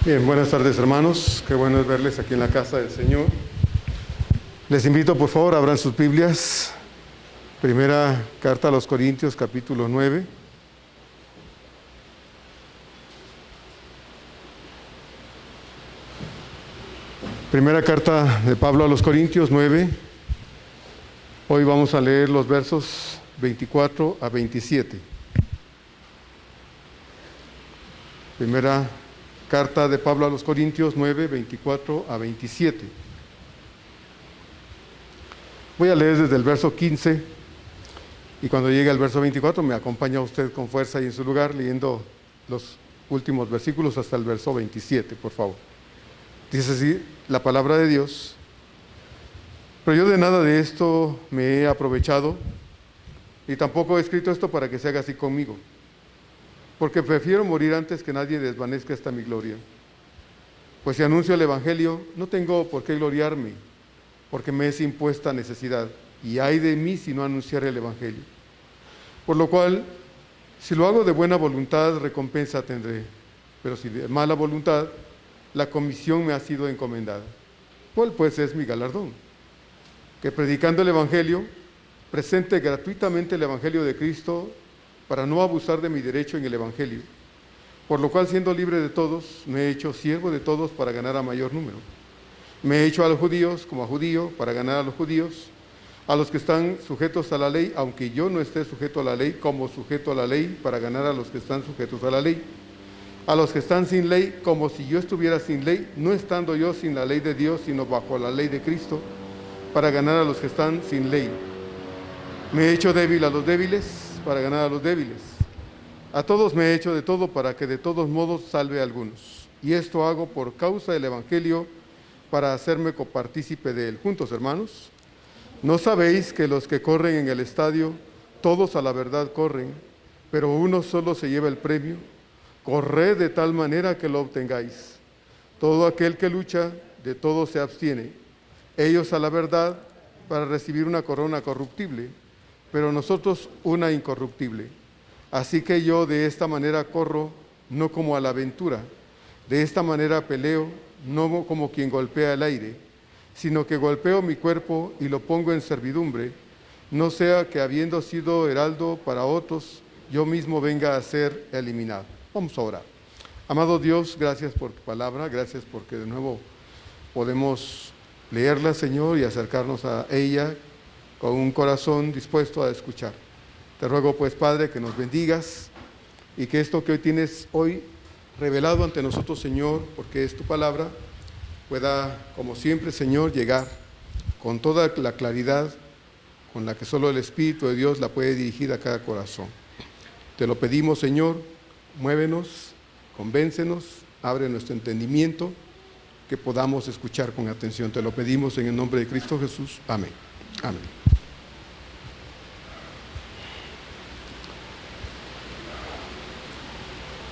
Bien, buenas tardes hermanos, qué bueno es verles aquí en la casa del Señor. Les invito por favor, abran sus Biblias, primera carta a los Corintios capítulo 9. Primera carta de Pablo a los Corintios 9, hoy vamos a leer los versos 24 a 27. Primera carta de Pablo a los Corintios 9, 24 a 27. Voy a leer desde el verso 15 y cuando llegue al verso 24 me acompaña usted con fuerza y en su lugar leyendo los últimos versículos hasta el verso 27, por favor. Dice así la palabra de Dios: pero yo de nada de esto me he aprovechado, y tampoco he escrito esto para que se haga así conmigo, porque prefiero morir antes que nadie desvanezca esta mi gloria. Pues si anuncio el Evangelio, no tengo por qué gloriarme, porque me es impuesta necesidad, y ay de mí si no anunciar el Evangelio. Por lo cual, si lo hago de buena voluntad, recompensa tendré, pero si de mala voluntad, la comisión me ha sido encomendada. ¿Cuál pues es mi galardón? Que predicando el Evangelio, presente gratuitamente el Evangelio de Cristo, para no abusar de mi derecho en el Evangelio, por lo cual, siendo libre de todos, me he hecho siervo de todos para ganar a mayor número. Me he hecho a los judíos como a judío para ganar a los judíos, a los que están sujetos a la ley, aunque yo no esté sujeto a la ley, como sujeto a la ley para ganar a los que están sujetos a la ley, a los que están sin ley, como si yo estuviera sin ley, no estando yo sin la ley de Dios, sino bajo la ley de Cristo, para ganar a los que están sin ley. Me he hecho débil a los débiles, para ganar a los débiles. A todos me he hecho de todo, para que de todos modos salve a algunos. Y esto hago por causa del Evangelio, para hacerme copartícipe de él. Juntos, hermanos, ¿no sabéis que los que corren en el estadio, todos a la verdad corren, pero uno solo se lleva el premio? Corred de tal manera que lo obtengáis. Todo aquel que lucha, de todo se abstiene. Ellos a la verdad, para recibir una corona corruptible, pero nosotros una incorruptible. Así que yo de esta manera corro, no como a la aventura. De esta manera peleo, no como quien golpea el aire, sino que golpeo mi cuerpo y lo pongo en servidumbre, no sea que habiendo sido heraldo para otros, yo mismo venga a ser eliminado. Vamos a orar. Amado Dios, gracias por tu palabra, gracias porque de nuevo podemos leerla, Señor, y acercarnos a ella con un corazón dispuesto a escuchar. Te ruego pues, Padre, que nos bendigas y que esto que hoy tienes hoy revelado ante nosotros, Señor, porque es tu palabra, pueda, como siempre, Señor, llegar con toda la claridad con la que solo el Espíritu de Dios la puede dirigir a cada corazón. Te lo pedimos, Señor, muévenos, convéncenos, abre nuestro entendimiento, que podamos escuchar con atención. Te lo pedimos en el nombre de Cristo Jesús. Amén. Amén.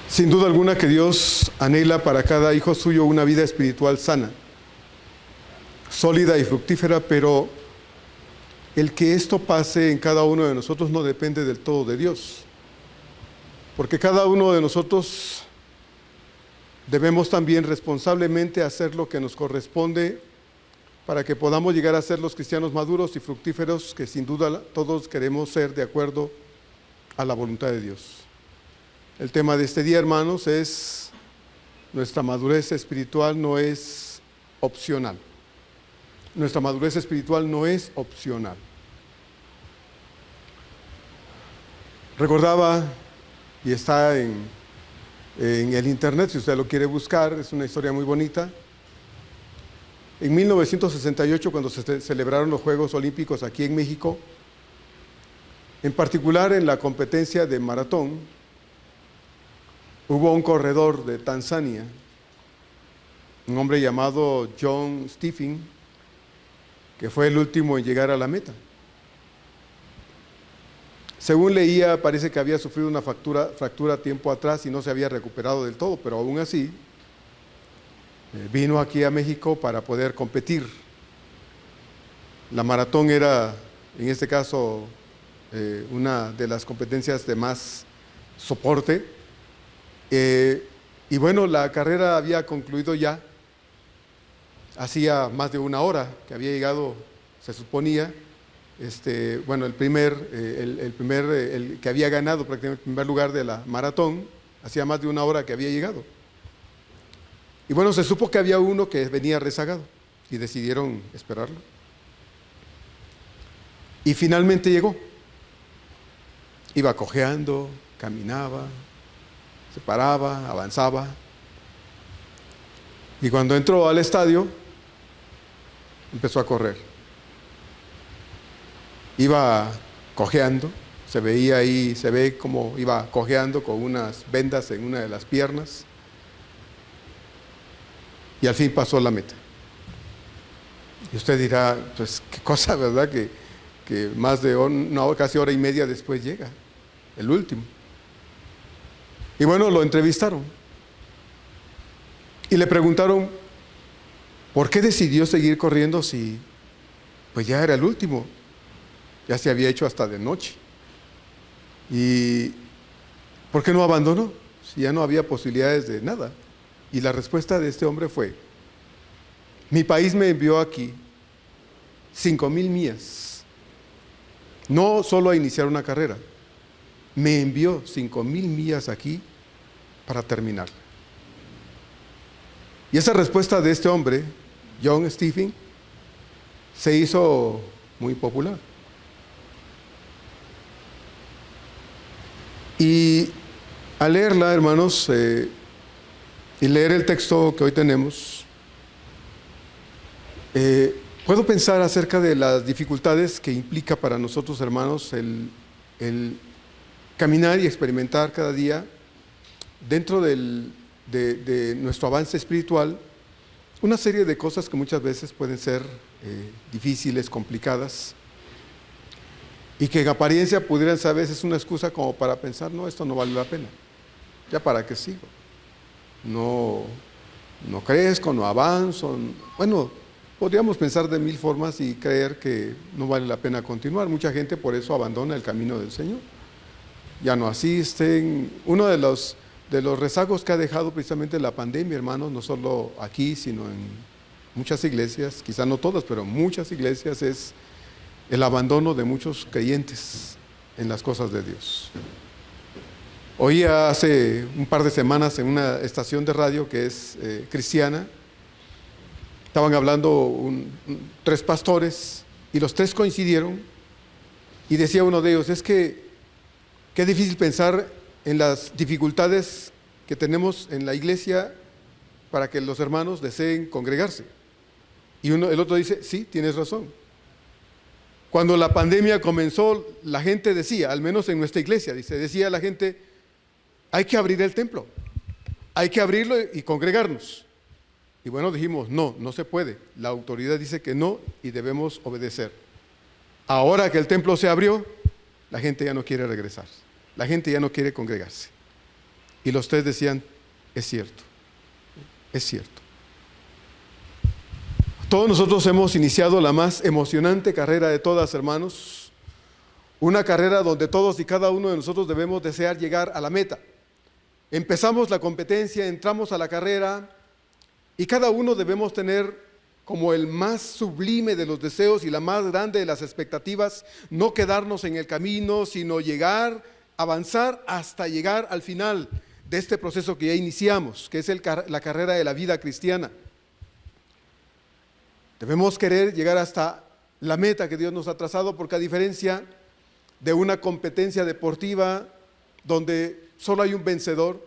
Sin duda alguna que Dios anhela para cada hijo suyo una vida espiritual sana, sólida y fructífera, pero el que esto pase en cada uno de nosotros no depende del todo de Dios, porque cada uno de nosotros debemos también responsablemente hacer lo que nos corresponde para que podamos llegar a ser los cristianos maduros y fructíferos que sin duda todos queremos ser de acuerdo a la voluntad de Dios. El tema de este día, hermanos, es: nuestra madurez espiritual no es opcional. Nuestra madurez espiritual no es opcional. Recordaba, y está en el internet, si usted lo quiere buscar, es una historia muy bonita. En 1968, cuando se celebraron los Juegos Olímpicos aquí en México, en particular en la competencia de maratón, hubo un corredor de Tanzania, un hombre llamado John Stephen, que fue el último en llegar a la meta. Según leía, parece que había sufrido una fractura tiempo atrás y no se había recuperado del todo, pero aún así vino aquí a México para poder competir. La maratón era, en este caso, una de las competencias de más soporte. Y bueno, la carrera había concluido ya, hacía más de una hora que había llegado, se suponía, bueno, el que había ganado prácticamente el primer lugar de la maratón, hacía más de una hora que había llegado. Y bueno, se supo que había uno que venía rezagado y decidieron esperarlo. Y finalmente llegó. Iba cojeando, caminaba, se paraba, avanzaba. Y cuando entró al estadio, empezó a correr. Iba cojeando, se veía ahí, se ve como iba cojeando con unas vendas en una de las piernas. Y al fin pasó la meta. Y usted dirá, pues qué cosa, ¿verdad? Que más de casi hora y media después llega, el último. Y bueno, lo entrevistaron. Y le preguntaron, ¿por qué decidió seguir corriendo si pues ya era el último? Ya se había hecho hasta de noche. ¿Y por qué no abandonó? Si ya no había posibilidades de nada. Y la respuesta de este hombre fue, mi país me envió aquí 5,000 millas, no solo a iniciar una carrera, me envió 5,000 millas aquí para terminar. Y esa respuesta de este hombre, John Stephen, se hizo muy popular. Y al leerla, hermanos, y leer el texto que hoy tenemos, puedo pensar acerca de las dificultades que implica para nosotros, hermanos, el caminar y experimentar cada día dentro de nuestro avance espiritual una serie de cosas que muchas veces pueden ser difíciles, complicadas, y que en apariencia pudieran ser a veces una excusa como para pensar, no, esto no vale la pena, ya para qué sigo, no crezco, no avanzo. Bueno, podríamos pensar de mil formas y creer que no vale la pena continuar. Mucha gente por eso abandona el camino del Señor, ya no asisten. Uno de los rezagos que ha dejado precisamente la pandemia, hermanos, no solo aquí, sino en muchas iglesias, quizá no todas, pero muchas iglesias, es el abandono de muchos creyentes en las cosas de Dios. Oía hace un par de semanas en una estación de radio que es cristiana, estaban hablando 3 pastores y los 3 coincidieron y decía uno de ellos, es que qué difícil pensar en las dificultades que tenemos en la iglesia para que los hermanos deseen congregarse. Y el otro dice, sí, tienes razón. Cuando la pandemia comenzó, la gente decía, al menos en nuestra iglesia, decía la gente, hay que abrir el templo, hay que abrirlo y congregarnos. Y bueno, dijimos, no se puede. La autoridad dice que no y debemos obedecer. Ahora que el templo se abrió, la gente ya no quiere regresar. La gente ya no quiere congregarse. Y los 3 decían, es cierto, es cierto. Todos nosotros hemos iniciado la más emocionante carrera de todas, hermanos. Una carrera donde todos y cada uno de nosotros debemos desear llegar a la meta. Empezamos la competencia, entramos a la carrera y cada uno debemos tener como el más sublime de los deseos y la más grande de las expectativas, no quedarnos en el camino, sino llegar, avanzar hasta llegar al final de este proceso que ya iniciamos, que es la carrera de la vida cristiana. Debemos querer llegar hasta la meta que Dios nos ha trazado, porque a diferencia de una competencia deportiva donde solo hay un vencedor,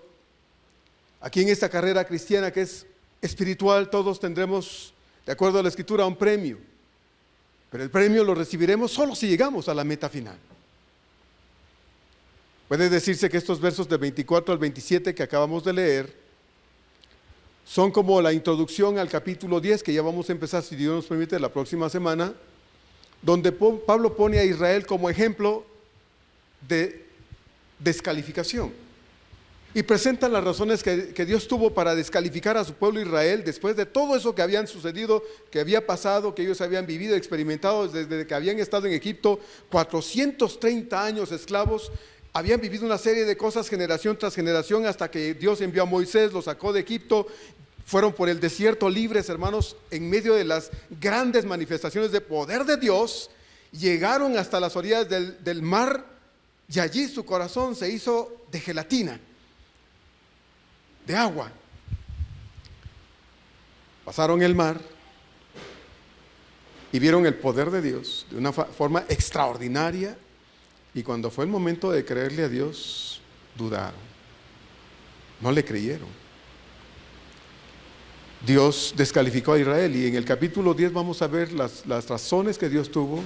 aquí en esta carrera cristiana que es espiritual, todos tendremos, de acuerdo a la Escritura, un premio, pero el premio lo recibiremos solo si llegamos a la meta final. Puede decirse que estos versos del 24 al 27 que acabamos de leer son como la introducción al capítulo 10, que ya vamos a empezar, si Dios nos permite, la próxima semana, donde Pablo pone a Israel como ejemplo de descalificación. Y presenta las razones que Dios tuvo para descalificar a su pueblo Israel después de todo eso que habían sucedido, que había pasado, que ellos habían vivido, experimentado desde que habían estado en Egipto 430 años esclavos. habían vivido una serie de cosas generación tras generación hasta que Dios envió a Moisés, los sacó de Egipto, fueron por el desierto libres, hermanos, en medio de las grandes manifestaciones de poder de Dios, llegaron hasta las orillas del mar y allí su corazón se hizo de gelatina, de agua. Pasaron el mar y vieron el poder de Dios de una forma extraordinaria, y cuando fue el momento de creerle a Dios, dudaron, no le creyeron. Dios descalificó a Israel, y en el capítulo 10 vamos a ver las razones que Dios tuvo,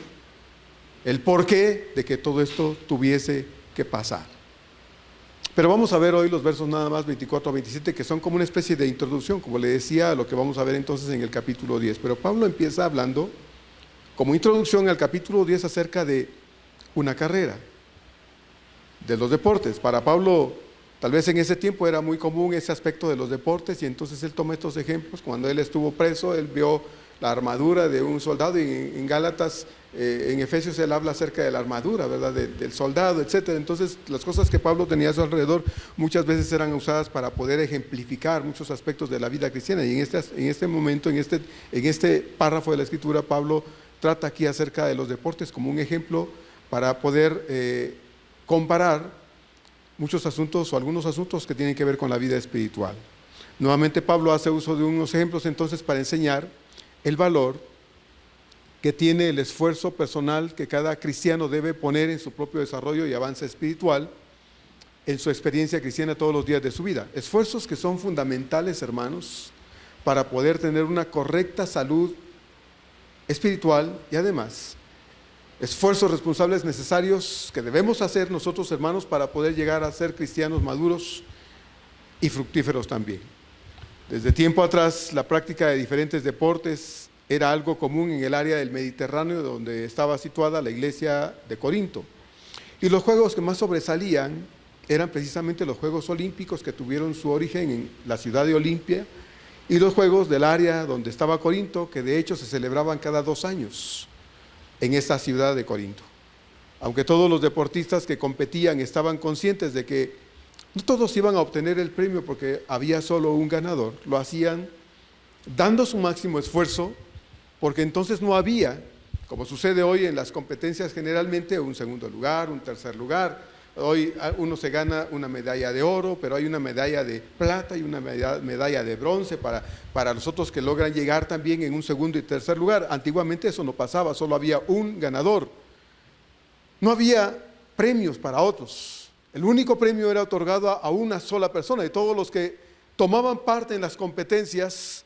el porqué de que todo esto tuviese que pasar. Pero vamos a ver hoy los versos nada más 24 a 27, que son como una especie de introducción, como le decía, a lo que vamos a ver entonces en el capítulo 10. Pero Pablo empieza hablando como introducción al capítulo 10 acerca de una carrera, de los deportes. Para Pablo, tal vez en ese tiempo era muy común ese aspecto de los deportes, y entonces él toma estos ejemplos. Cuando él estuvo preso, él vio la armadura de un soldado, y en Gálatas, en Efesios, él habla acerca de la armadura, ¿verdad?, del soldado, etcétera. Entonces, las cosas que Pablo tenía a su alrededor muchas veces eran usadas para poder ejemplificar muchos aspectos de la vida cristiana. Y en este momento, en este párrafo de la Escritura, Pablo trata aquí acerca de los deportes como un ejemplo para poder comparar muchos asuntos o algunos asuntos que tienen que ver con la vida espiritual. Nuevamente Pablo hace uso de unos ejemplos entonces para enseñar el valor que tiene el esfuerzo personal que cada cristiano debe poner en su propio desarrollo y avance espiritual en su experiencia cristiana todos los días de su vida. Esfuerzos que son fundamentales, hermanos, para poder tener una correcta salud espiritual, y además esfuerzos responsables necesarios que debemos hacer nosotros, hermanos, para poder llegar a ser cristianos maduros y fructíferos también. Desde tiempo atrás, la práctica de diferentes deportes era algo común en el área del Mediterráneo, donde estaba situada la iglesia de Corinto. Y los juegos que más sobresalían eran precisamente los Juegos Olímpicos, que tuvieron su origen en la ciudad de Olimpia, y los juegos del área donde estaba Corinto, que de hecho se celebraban cada 2 años en esta ciudad de Corinto. Aunque todos los deportistas que competían estaban conscientes de que no todos iban a obtener el premio porque había solo un ganador, lo hacían dando su máximo esfuerzo, porque entonces no había, como sucede hoy en las competencias generalmente, un segundo lugar, un tercer lugar. Hoy uno se gana una medalla de oro, pero hay una medalla de plata y una medalla de bronce para los otros que logran llegar también en un segundo y tercer lugar. Antiguamente eso no pasaba, solo había un ganador. No había premios para otros. El único premio era otorgado a una sola persona, y todos los que tomaban parte en las competencias,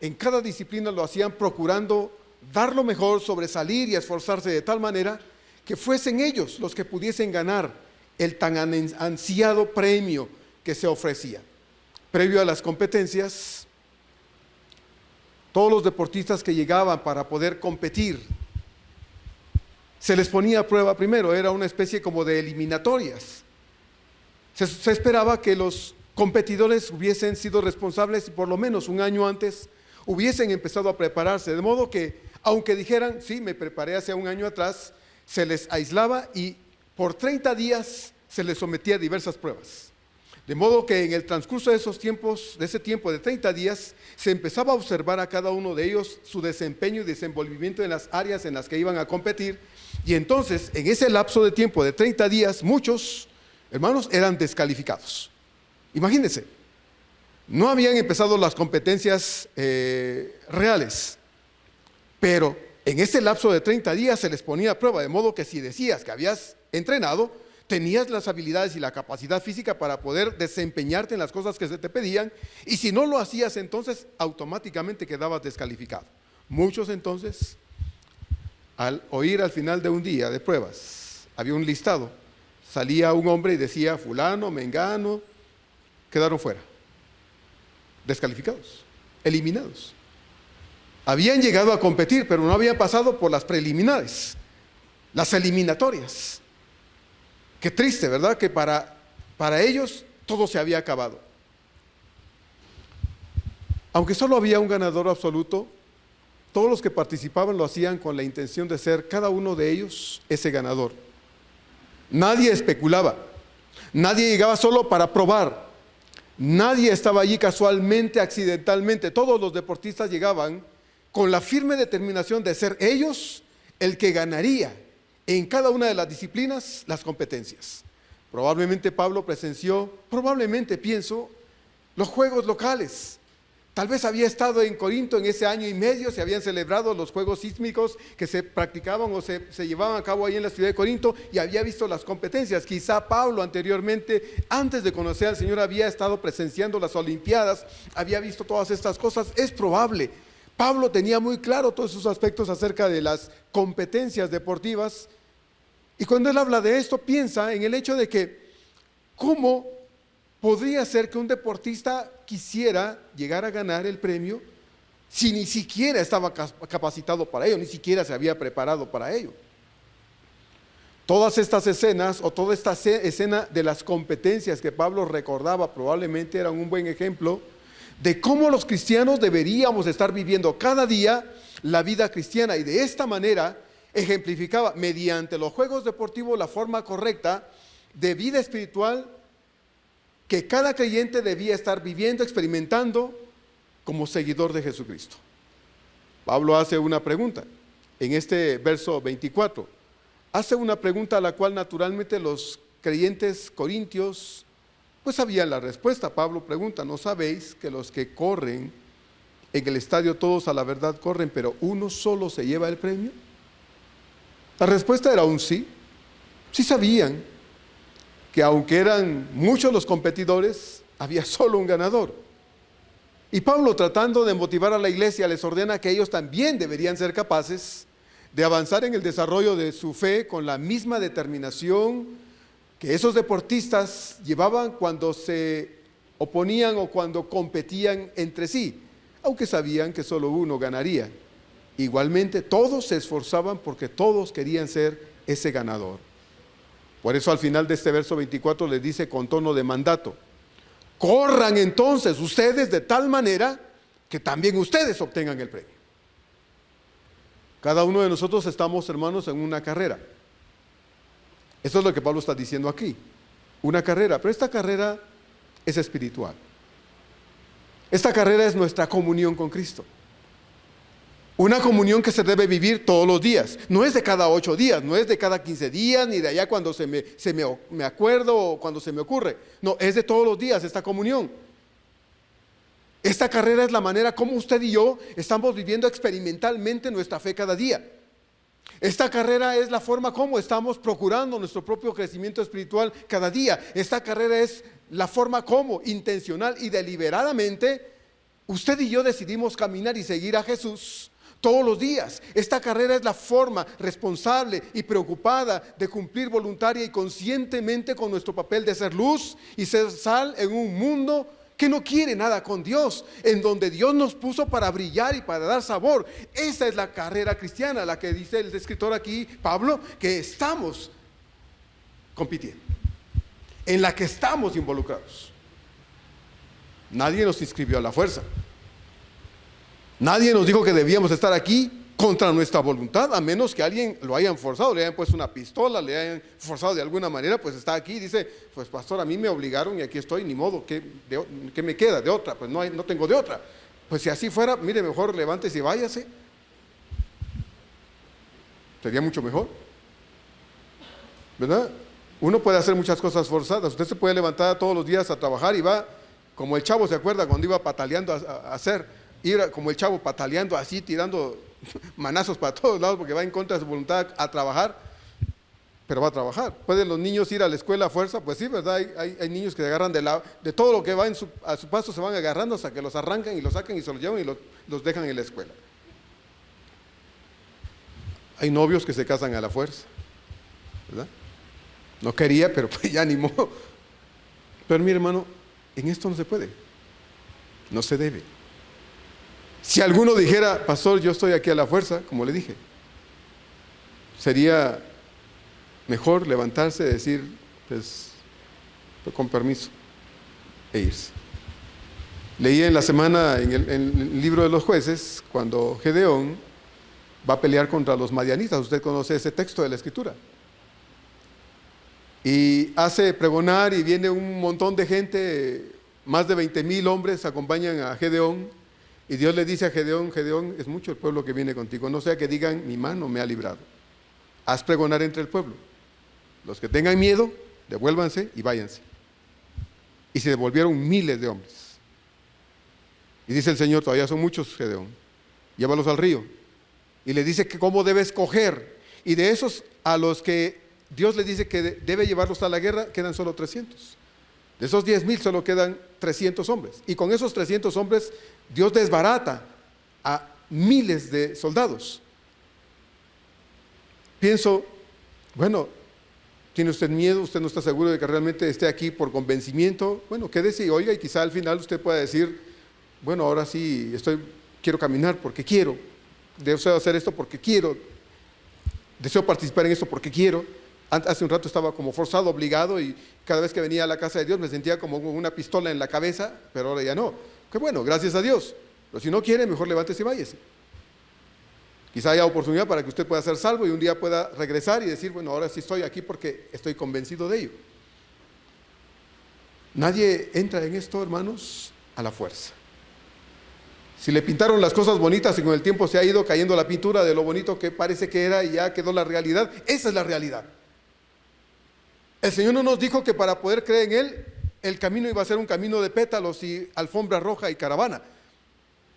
en cada disciplina lo hacían procurando dar lo mejor, sobresalir y esforzarse de tal manera que fuesen ellos los que pudiesen ganar el tan ansiado premio que se ofrecía. Previo a las competencias, todos los deportistas que llegaban para poder competir, se les ponía a prueba primero. Era una especie como de eliminatorias. Se esperaba que los competidores hubiesen sido responsables y por lo menos un año antes hubiesen empezado a prepararse, de modo que, aunque dijeran, sí, me preparé hace un año atrás, se les aislaba y por 30 días se les sometía a diversas pruebas. De modo que en el transcurso de ese tiempo de 30 días, se empezaba a observar a cada uno de ellos su desempeño y desenvolvimiento en las áreas en las que iban a competir, y entonces, en ese lapso de tiempo de 30 días, muchos, hermanos, eran descalificados. Imagínense, no habían empezado las competencias reales, pero en ese lapso de 30 días se les ponía a prueba, de modo que si decías que habías entrenado, tenías las habilidades y la capacidad física para poder desempeñarte en las cosas que se te pedían, y si no lo hacías, entonces automáticamente quedabas descalificado. Muchos entonces, al oír al final de un día de pruebas, había un listado, salía un hombre y decía, fulano, mengano, quedaron fuera, descalificados, eliminados. Habían llegado a competir, pero no habían pasado por las preliminares, las eliminatorias. Qué triste, ¿verdad? Que para ellos todo se había acabado. Aunque solo había un ganador absoluto, todos los que participaban lo hacían con la intención de ser cada uno de ellos ese ganador. Nadie especulaba, Nadie llegaba solo para probar. Nadie estaba allí casualmente, accidentalmente. Todos los deportistas llegaban con la firme determinación de ser ellos el que ganaría en cada una de las disciplinas las competencias. Probablemente Pablo presenció, probablemente pienso, los juegos locales. Tal vez había estado en Corinto en ese año y medio, se habían celebrado los juegos sísmicos que se practicaban o se llevaban a cabo ahí en la ciudad de Corinto, y había visto las competencias. Quizá Pablo anteriormente, antes de conocer al Señor, había estado presenciando las Olimpiadas, había visto todas estas cosas. Es probable. Pablo tenía muy claro todos esos aspectos acerca de las competencias deportivas, y cuando él habla de esto, piensa en el hecho de que cómo podría ser que un deportista quisiera llegar a ganar el premio si ni siquiera estaba capacitado para ello, ni siquiera se había preparado para ello. Todas estas escenas, o toda esta escena de las competencias que Pablo recordaba, probablemente eran un buen ejemplo de cómo los cristianos deberíamos estar viviendo cada día la vida cristiana, y de esta manera ejemplificaba mediante los juegos deportivos la forma correcta de vida espiritual que cada creyente debía estar viviendo, experimentando como seguidor de Jesucristo. Pablo hace una pregunta en este verso 24. Hace una pregunta a la cual naturalmente los creyentes corintios pues sabían la respuesta. Pablo pregunta: ¿no sabéis que los que corren en el estadio todos a la verdad corren, pero uno solo se lleva el premio? La respuesta era un sí. Sí sabían que aunque eran muchos los competidores, había solo un ganador. Y Pablo, tratando de motivar a la iglesia, les ordena que ellos también deberían ser capaces de avanzar en el desarrollo de su fe con la misma determinación que esos deportistas llevaban cuando se oponían o cuando competían entre sí, aunque sabían que solo uno ganaría. Igualmente, todos se esforzaban porque todos querían ser ese ganador. Por eso al final de este verso 24 les dice con tono de mandato: corran entonces ustedes de tal manera que también ustedes obtengan el premio. Cada uno de nosotros estamos, hermanos, en una carrera. Eso es lo que Pablo está diciendo aquí, una carrera, pero esta carrera es espiritual. Esta carrera es nuestra comunión con Cristo. Una comunión que se debe vivir todos los días. No es de cada 8 días, no es de cada 15 días, ni de allá cuando me acuerdo o cuando se me ocurre. No, es de todos los días esta comunión. Esta carrera es la manera como usted y yo estamos viviendo experimentalmente nuestra fe cada día. Esta carrera es la forma como estamos procurando nuestro propio crecimiento espiritual cada día. Esta carrera es la forma como intencional y deliberadamente usted y yo decidimos caminar y seguir a Jesús todos los días. Esta carrera es la forma responsable y preocupada de cumplir voluntaria y conscientemente con nuestro papel de ser luz y ser sal en un mundo que no quiere nada con Dios, en donde Dios nos puso para brillar y para dar sabor. Esa es la carrera cristiana, la que dice el escritor aquí, Pablo, que estamos compitiendo, en la que estamos involucrados. Nadie nos inscribió a la fuerza. Nadie nos dijo que debíamos estar aquí contra nuestra voluntad, a menos que alguien lo hayan forzado, le hayan puesto una pistola, le hayan forzado de alguna manera, pues está aquí y dice: pues pastor, a mí me obligaron y aquí estoy, ni modo, ¿qué me queda de otra? Pues no tengo de otra. Pues si así fuera, mire, mejor levántese y váyase. Sería mucho mejor, ¿verdad? Uno puede hacer muchas cosas forzadas. Usted se puede levantar todos los días a trabajar y va, como el chavo, ¿se acuerda? Cuando iba pataleando a ir como el chavo pataleando así, tirando manazos para todos lados porque va en contra de su voluntad a trabajar, pero va a trabajar. ¿Pueden los niños ir a la escuela a fuerza? Pues sí, ¿verdad? Hay niños que se agarran de todo lo que va a su paso, se van agarrando hasta que los arrancan y los sacan y se los llevan y los dejan en la escuela. Hay novios que se casan a la fuerza, ¿verdad? No quería, pero pues ya ni modo. Pero mi hermano, en esto no se puede, no se debe. Si alguno dijera: pastor, yo estoy aquí a la fuerza, como le dije, sería mejor levantarse y decir: pues con permiso, e irse. Leí en la semana en el libro de los jueces, cuando Gedeón va a pelear contra los madianitas. Usted conoce ese texto de la escritura. y hace pregonar y viene un montón de gente, más de 20,000 hombres acompañan a Gedeón, y Dios le dice a Gedeón: Gedeón, es mucho el pueblo que viene contigo, no sea que digan mi mano me ha librado. Haz pregonar entre el pueblo. Los que tengan miedo, devuélvanse y váyanse. Y se devolvieron miles de hombres. Y dice el Señor: todavía son muchos, Gedeón, llévalos al río. Y le dice que cómo debe escoger. Y de esos a los que Dios le dice que debe llevarlos a la guerra, quedan solo 300. De esos 10,000 solo quedan 300 hombres. Y con esos 300 hombres Dios desbarata a miles de soldados. Pienso, bueno, ¿tiene usted miedo? ¿Usted no está seguro de que realmente esté aquí por convencimiento? Bueno, quédese y oiga, y quizá al final usted pueda decir: bueno, ahora sí quiero caminar porque quiero, deseo hacer esto porque quiero, deseo participar en esto porque quiero. Hace un rato estaba como forzado, obligado, y cada vez que venía a la casa de Dios me sentía como una pistola en la cabeza, pero ahora ya no. Qué bueno, gracias a Dios. Pero si no quiere, mejor levántese y váyase. Quizá haya oportunidad para que usted pueda ser salvo y un día pueda regresar y decir: bueno, ahora sí estoy aquí porque estoy convencido de ello. Nadie entra en esto, hermanos, a la fuerza. Si le pintaron las cosas bonitas y con el tiempo se ha ido cayendo la pintura de lo bonito que parece que era y ya quedó la realidad, esa es la realidad. El Señor no nos dijo que para poder creer en Él, el camino iba a ser un camino de pétalos y alfombra roja y caravana.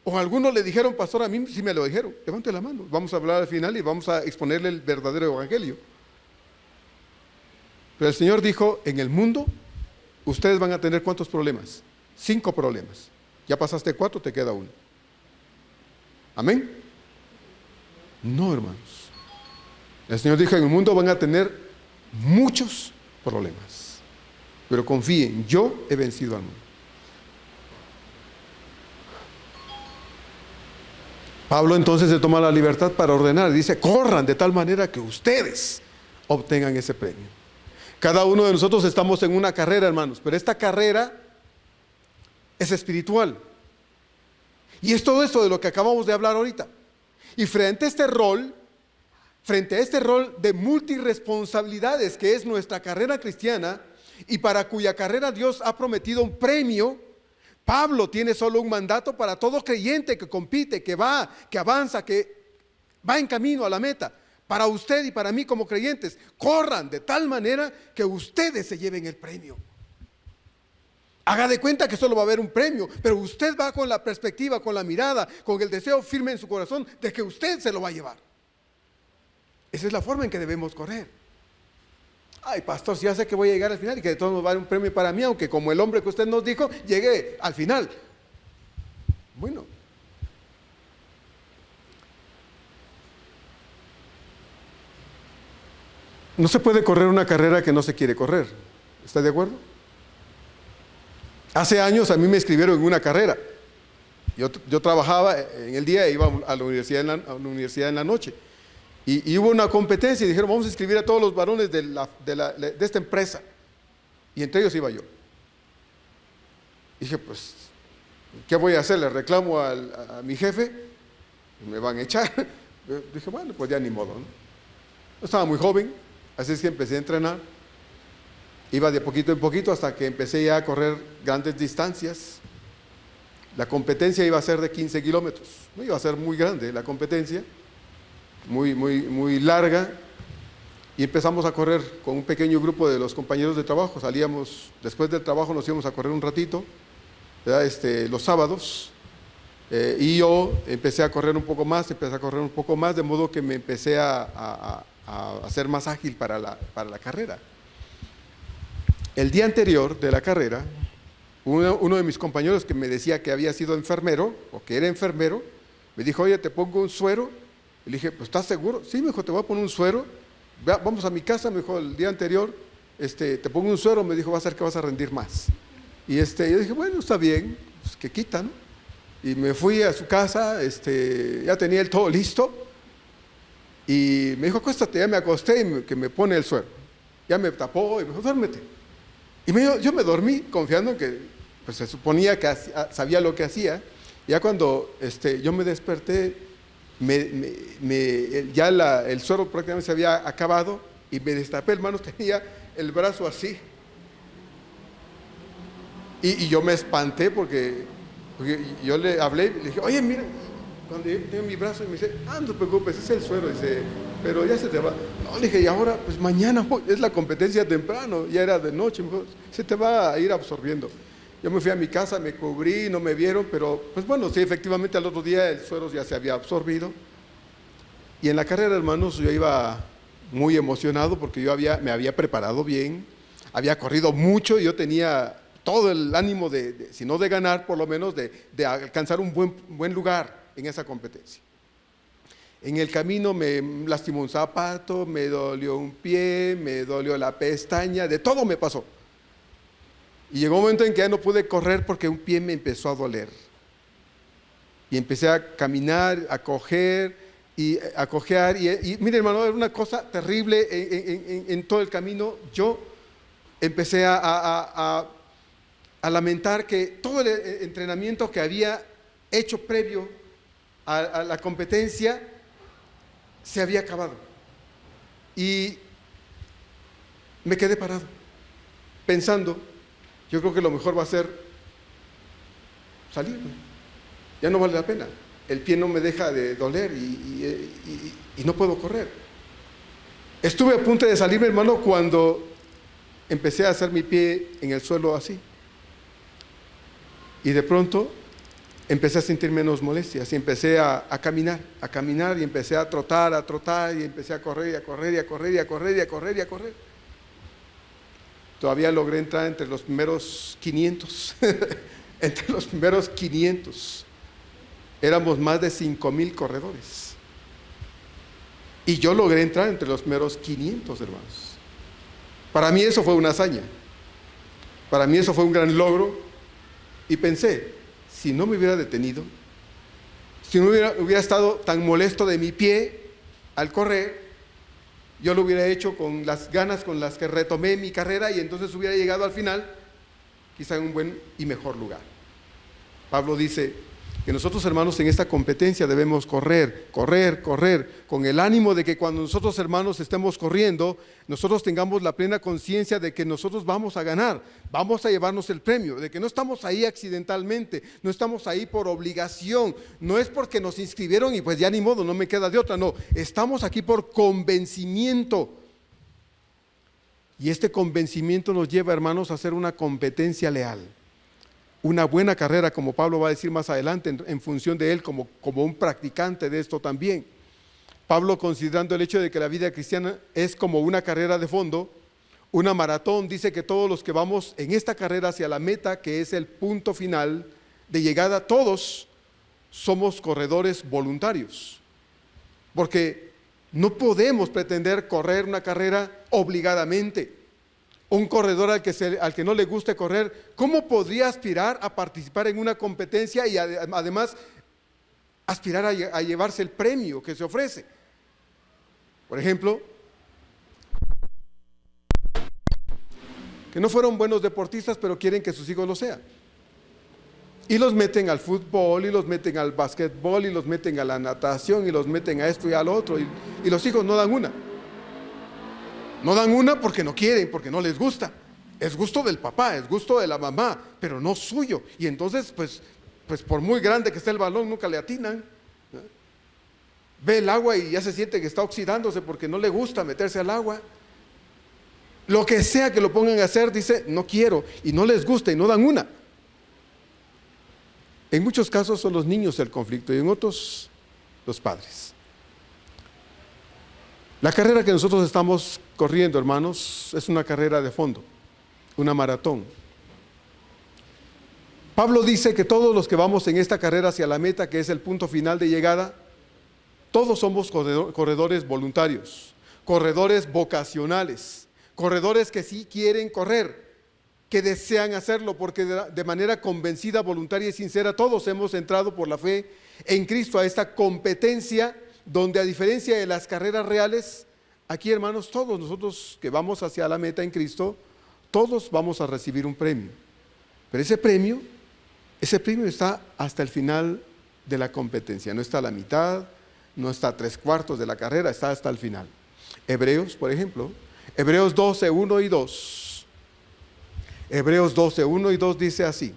O algunos le dijeron: pastor, a mí sí me lo dijeron. Levante la mano, vamos a hablar al final y vamos a exponerle el verdadero evangelio. Pero el Señor dijo: en el mundo ustedes van a tener ¿cuántos problemas? 5 problemas. Ya pasaste 4, te queda 1. ¿Amén? No, hermanos. El Señor dijo: en el mundo van a tener muchos problemas, pero confíen, yo he vencido al mundo. Pablo entonces se toma la libertad para ordenar, dice: corran de tal manera que ustedes obtengan ese premio. Cada uno de nosotros estamos en una carrera, hermanos, pero esta carrera es espiritual. Y es todo esto de lo que acabamos de hablar ahorita. Y frente a este rol de multiresponsabilidades que es nuestra carrera cristiana, y para cuya carrera Dios ha prometido un premio, Pablo tiene solo un mandato para todo creyente que compite, que va, que avanza, que va en camino a la meta. Para usted y para mí como creyentes: corran de tal manera que ustedes se lleven el premio. Haga de cuenta que solo va a haber un premio, pero usted va con la perspectiva, con la mirada, con el deseo firme en su corazón de que usted se lo va a llevar. Esa es la forma en que debemos correr. Ay, pastor, si ya sé que voy a llegar al final y que de todos modos va a haber un premio para mí, aunque como el hombre que usted nos dijo, llegué al final. Bueno, no se puede correr una carrera que no se quiere correr. ¿Está de acuerdo? Hace años a mí me inscribieron en una carrera. Yo trabajaba en el día e iba a la universidad en la noche. Y hubo una competencia y dijeron: vamos a inscribir a todos los varones de esta empresa. Y entre ellos iba yo. Dije: pues, ¿qué voy a hacer? ¿Le reclamo a mi jefe? ¿Me van a echar? Dije: bueno, pues ya ni modo, ¿no? Estaba muy joven, así es que empecé a entrenar. Iba de poquito en poquito hasta que empecé ya a correr grandes distancias. La competencia iba a ser de 15 kilómetros. No iba a ser muy grande la competencia, muy larga. Y empezamos a correr con un pequeño grupo de los compañeros de trabajo. Salíamos, después del trabajo nos íbamos a correr un ratito, ¿verdad? Los sábados. Y yo empecé a correr un poco más, de modo que me empecé a ser más ágil para la carrera. El día anterior de la carrera, uno de mis compañeros que me decía que había sido enfermero, o que era enfermero, me dijo: oye, ¿te pongo un suero? Y le dije: pues, ¿estás seguro? Sí, me dijo: te voy a poner un suero. Vamos a mi casa, me dijo, el día anterior, te pongo un suero, me dijo, va a ser que vas a rendir más. Y yo dije: bueno, está bien, pues que quitan. Y me fui a su casa, ya tenía el todo listo. Y me dijo: acuéstate. Ya me acosté y que me pone el suero. Ya me tapó y me dijo: duérmete. Y yo me dormí confiando en que pues, se suponía que sabía lo que hacía. Ya cuando yo me desperté, ya el suero prácticamente se había acabado y me destapé, hermanos, tenía el brazo así. Y yo me espanté porque yo le hablé y le dije, oye, mira, cuando yo tengo mi brazo, y me dice, no te preocupes, es el suero, dice, pero ya se te va. No, le dije, y ahora, pues mañana es la competencia temprano, ya era de noche, mejor, se te va a ir absorbiendo. Yo me fui a mi casa, me cubrí, no me vieron, pero pues bueno, sí, efectivamente al otro día el suero ya se había absorbido. Y en la carrera, hermanos, yo iba muy emocionado porque me había preparado bien, había corrido mucho y yo tenía todo el ánimo si no de ganar, por lo menos de alcanzar un buen lugar en esa competencia. En el camino me lastimó un zapato, me dolió un pie, me dolió la pestaña, de todo me pasó. Y llegó un momento en que ya no pude correr porque un pie me empezó a doler. Y empecé a caminar, a cojear, y mire, hermano, era una cosa terrible en todo el camino. Yo empecé a lamentar que todo el entrenamiento que había hecho previo a la competencia se había acabado. Y me quedé parado, pensando, yo creo que lo mejor va a ser salirme. Ya no vale la pena. El pie no me deja de doler y no puedo correr. Estuve a punto de salirme, hermano, cuando empecé a hacer mi pie en el suelo así. Y de pronto empecé a sentir menos molestias y empecé a caminar y empecé a trotar y empecé a correr y a correr y a correr y a correr y a correr y a correr. Todavía logré entrar entre los primeros 500. Entre los primeros 500. Éramos más de 5,000 corredores. Y yo logré entrar entre los primeros 500, hermanos. Para mí eso fue una hazaña. Para mí eso fue un gran logro. Y pensé, si no me hubiera detenido, si no hubiera estado tan molesto de mi pie al correr, yo lo hubiera hecho con las ganas con las que retomé mi carrera y entonces hubiera llegado al final, quizá en un buen y mejor lugar. Pablo dice que nosotros, hermanos, en esta competencia debemos correr, con el ánimo de que cuando nosotros, hermanos, estemos corriendo, nosotros tengamos la plena conciencia de que nosotros vamos a ganar, vamos a llevarnos el premio, de que no estamos ahí accidentalmente, no estamos ahí por obligación, no es porque nos inscribieron y pues ya ni modo, no me queda de otra, no, estamos aquí por convencimiento. Y este convencimiento nos lleva, hermanos, a hacer una competencia leal. Una buena carrera, como Pablo va a decir más adelante, en función de él como un practicante de esto también. Pablo, considerando el hecho de que la vida cristiana es como una carrera de fondo, una maratón, dice que todos los que vamos en esta carrera hacia la meta, que es el punto final de llegada, todos somos corredores voluntarios. Porque no podemos pretender correr una carrera obligadamente. Un corredor al que no le guste correr, ¿cómo podría aspirar a participar en una competencia y además aspirar a llevarse el premio que se ofrece? Por ejemplo, que no fueron buenos deportistas, pero quieren que sus hijos lo sean. Y los meten al fútbol, y los meten al básquetbol, y los meten a la natación, y los meten a esto y al otro, y los hijos no dan una. No dan una porque no quieren, porque no les gusta. Es gusto del papá, es gusto de la mamá, pero no suyo. Y entonces, pues por muy grande que esté el balón, nunca le atinan. Ve el agua y ya se siente que está oxidándose porque no le gusta meterse al agua. Lo que sea que lo pongan a hacer, dice, no quiero, y no les gusta y no dan una. En muchos casos son los niños el conflicto y en otros los padres. La carrera que nosotros estamos corriendo, hermanos, es una carrera de fondo, una maratón. Pablo dice que todos los que vamos en esta carrera hacia la meta, que es el punto final de llegada, todos somos corredores voluntarios, corredores vocacionales, corredores que sí quieren correr, que desean hacerlo, porque de manera convencida, voluntaria y sincera, todos hemos entrado por la fe en Cristo a esta competencia donde, a diferencia de las carreras reales, aquí, hermanos, todos nosotros que vamos hacia la meta en Cristo, todos vamos a recibir un premio. Pero ese premio está hasta el final de la competencia, no está a la mitad, no está a 3/4 de la carrera, está hasta el final. Hebreos, por ejemplo, Hebreos 12, 1 y 2. Hebreos 12, 1 y 2 dice así: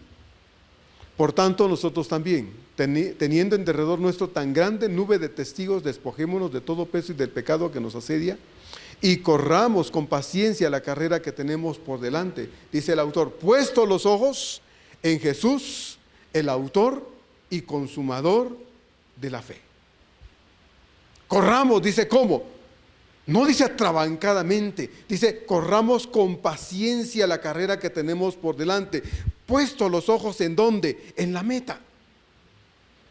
por tanto, nosotros también, teniendo en derredor nuestro tan grande nube de testigos, despojémonos de todo peso y del pecado que nos asedia, y corramos con paciencia la carrera que tenemos por delante. Dice el autor: puesto los ojos en Jesús, el autor y consumador de la fe. Corramos, dice, ¿cómo? No dice atrabancadamente, dice corramos con paciencia la carrera que tenemos por delante. Puesto los ojos ¿en dónde? En la meta.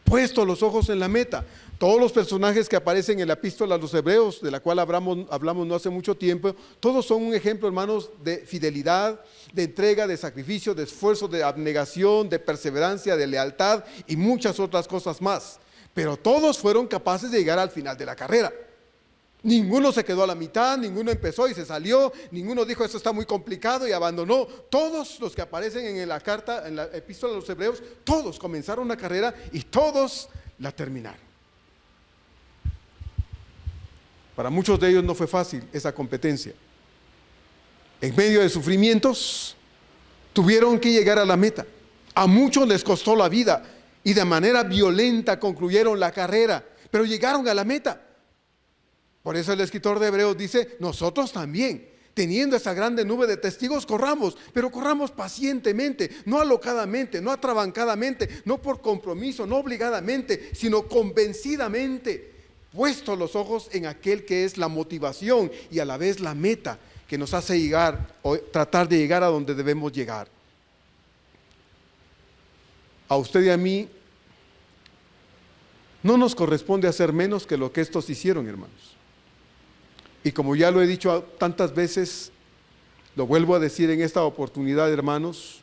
Puesto los ojos en la meta. Todos los personajes que aparecen en la epístola a los Hebreos, de la cual hablamos no hace mucho tiempo, todos son un ejemplo, hermanos, de fidelidad, de entrega, de sacrificio, de esfuerzo, de abnegación, de perseverancia, de lealtad y muchas otras cosas más. Pero todos fueron capaces de llegar al final de la carrera. Ninguno se quedó a la mitad, ninguno empezó y se salió, ninguno dijo esto está muy complicado y abandonó. Todos los que aparecen en la carta, en la epístola de los Hebreos, todos comenzaron una carrera y todos la terminaron. Para muchos de ellos no fue fácil esa competencia. En medio de sufrimientos, tuvieron que llegar a la meta. A muchos les costó la vida y de manera violenta concluyeron la carrera, pero llegaron a la meta. Por eso el escritor de Hebreos dice, nosotros también, teniendo esa grande nube de testigos, corramos, pero corramos pacientemente, no alocadamente, no atrabancadamente, no por compromiso, no obligadamente, sino convencidamente, puesto los ojos en aquel que es la motivación y a la vez la meta que nos hace llegar o tratar de llegar a donde debemos llegar. A usted y a mí no nos corresponde hacer menos que lo que estos hicieron, hermanos. Y como ya lo he dicho tantas veces, lo vuelvo a decir en esta oportunidad, hermanos,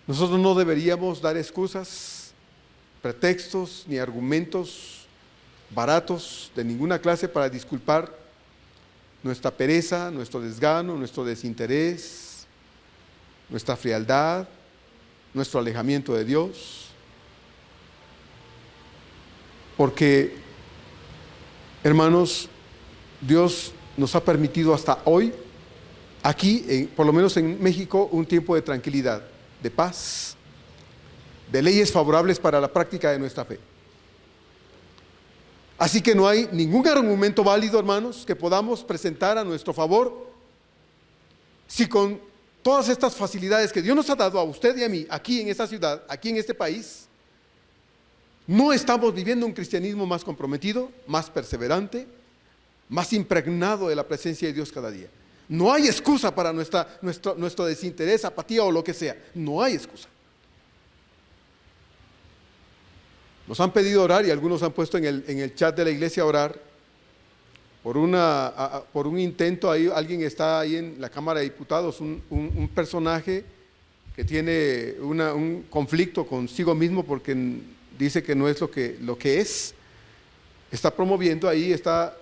nosotros no deberíamos dar excusas, pretextos ni argumentos baratos de ninguna clase para disculpar nuestra pereza, nuestro desgano, nuestro desinterés, nuestra frialdad, nuestro alejamiento de Dios. Porque, hermanos, Dios nos ha permitido hasta hoy, aquí, por lo menos en México, un tiempo de tranquilidad, de paz, de leyes favorables para la práctica de nuestra fe. Así que no hay ningún argumento válido, hermanos, que podamos presentar a nuestro favor si con todas estas facilidades que Dios nos ha dado a usted y a mí, aquí en esta ciudad, aquí en este país, no estamos viviendo un cristianismo más comprometido, más perseverante, más impregnado de la presencia de Dios cada día. No hay excusa para nuestro desinterés, apatía o lo que sea. No hay excusa. Nos han pedido orar y algunos han puesto en el chat de la iglesia a orar por un intento. Ahí, alguien está ahí en la Cámara de Diputados, un personaje que tiene un conflicto consigo mismo porque dice que no es lo que es. Está promoviendo ahí, está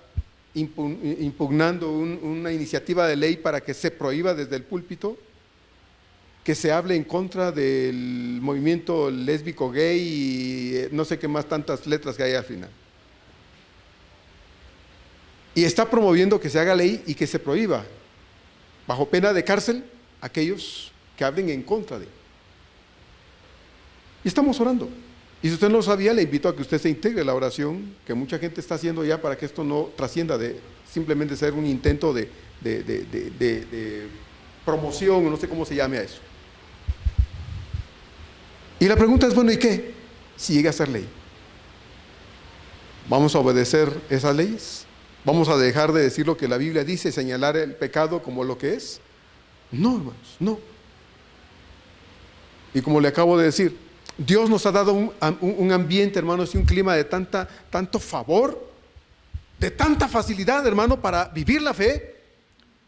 impugnando una iniciativa de ley para que se prohíba desde el púlpito que se hable en contra del movimiento lésbico gay y no sé qué más tantas letras que hay al final. Y está promoviendo que se haga ley y que se prohíba, bajo pena de cárcel, aquellos que hablen en contra de. Y estamos orando. Y si usted no lo sabía, le invito a que usted se integre a la oración que mucha gente está haciendo ya para que esto no trascienda de simplemente ser un intento de promoción, o no sé cómo se llame a eso. Y la pregunta es, bueno, ¿y qué? Si llega a ser ley, ¿vamos a obedecer esas leyes? ¿Vamos a dejar de decir lo que la Biblia dice, señalar el pecado como lo que es? No, hermanos, no. Y como le acabo de decir, Dios nos ha dado un ambiente, hermanos, y un clima de tanto favor, de tanta facilidad, hermano, para vivir la fe,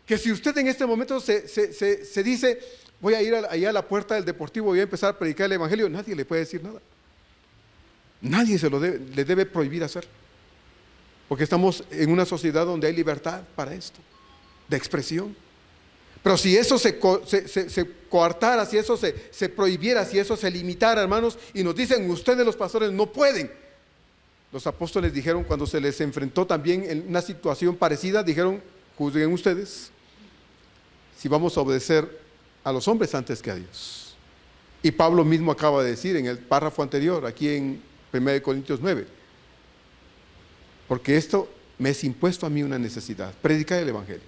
que si usted en este momento se dice, voy a ir allá a la puerta del deportivo, voy a empezar a predicar el evangelio, nadie le puede decir nada. Nadie le debe prohibir hacer. Porque estamos en una sociedad donde hay libertad para esto, de expresión. Pero si eso se coartara, si eso se prohibiera, si eso se limitara, hermanos, y nos dicen, ustedes los pastores no pueden. Los apóstoles dijeron, cuando se les enfrentó también en una situación parecida, dijeron, juzguen ustedes si vamos a obedecer a los hombres antes que a Dios. Y Pablo mismo acaba de decir en el párrafo anterior, aquí en 1 Corintios 9, porque esto me es impuesto a mí una necesidad, predicar el Evangelio,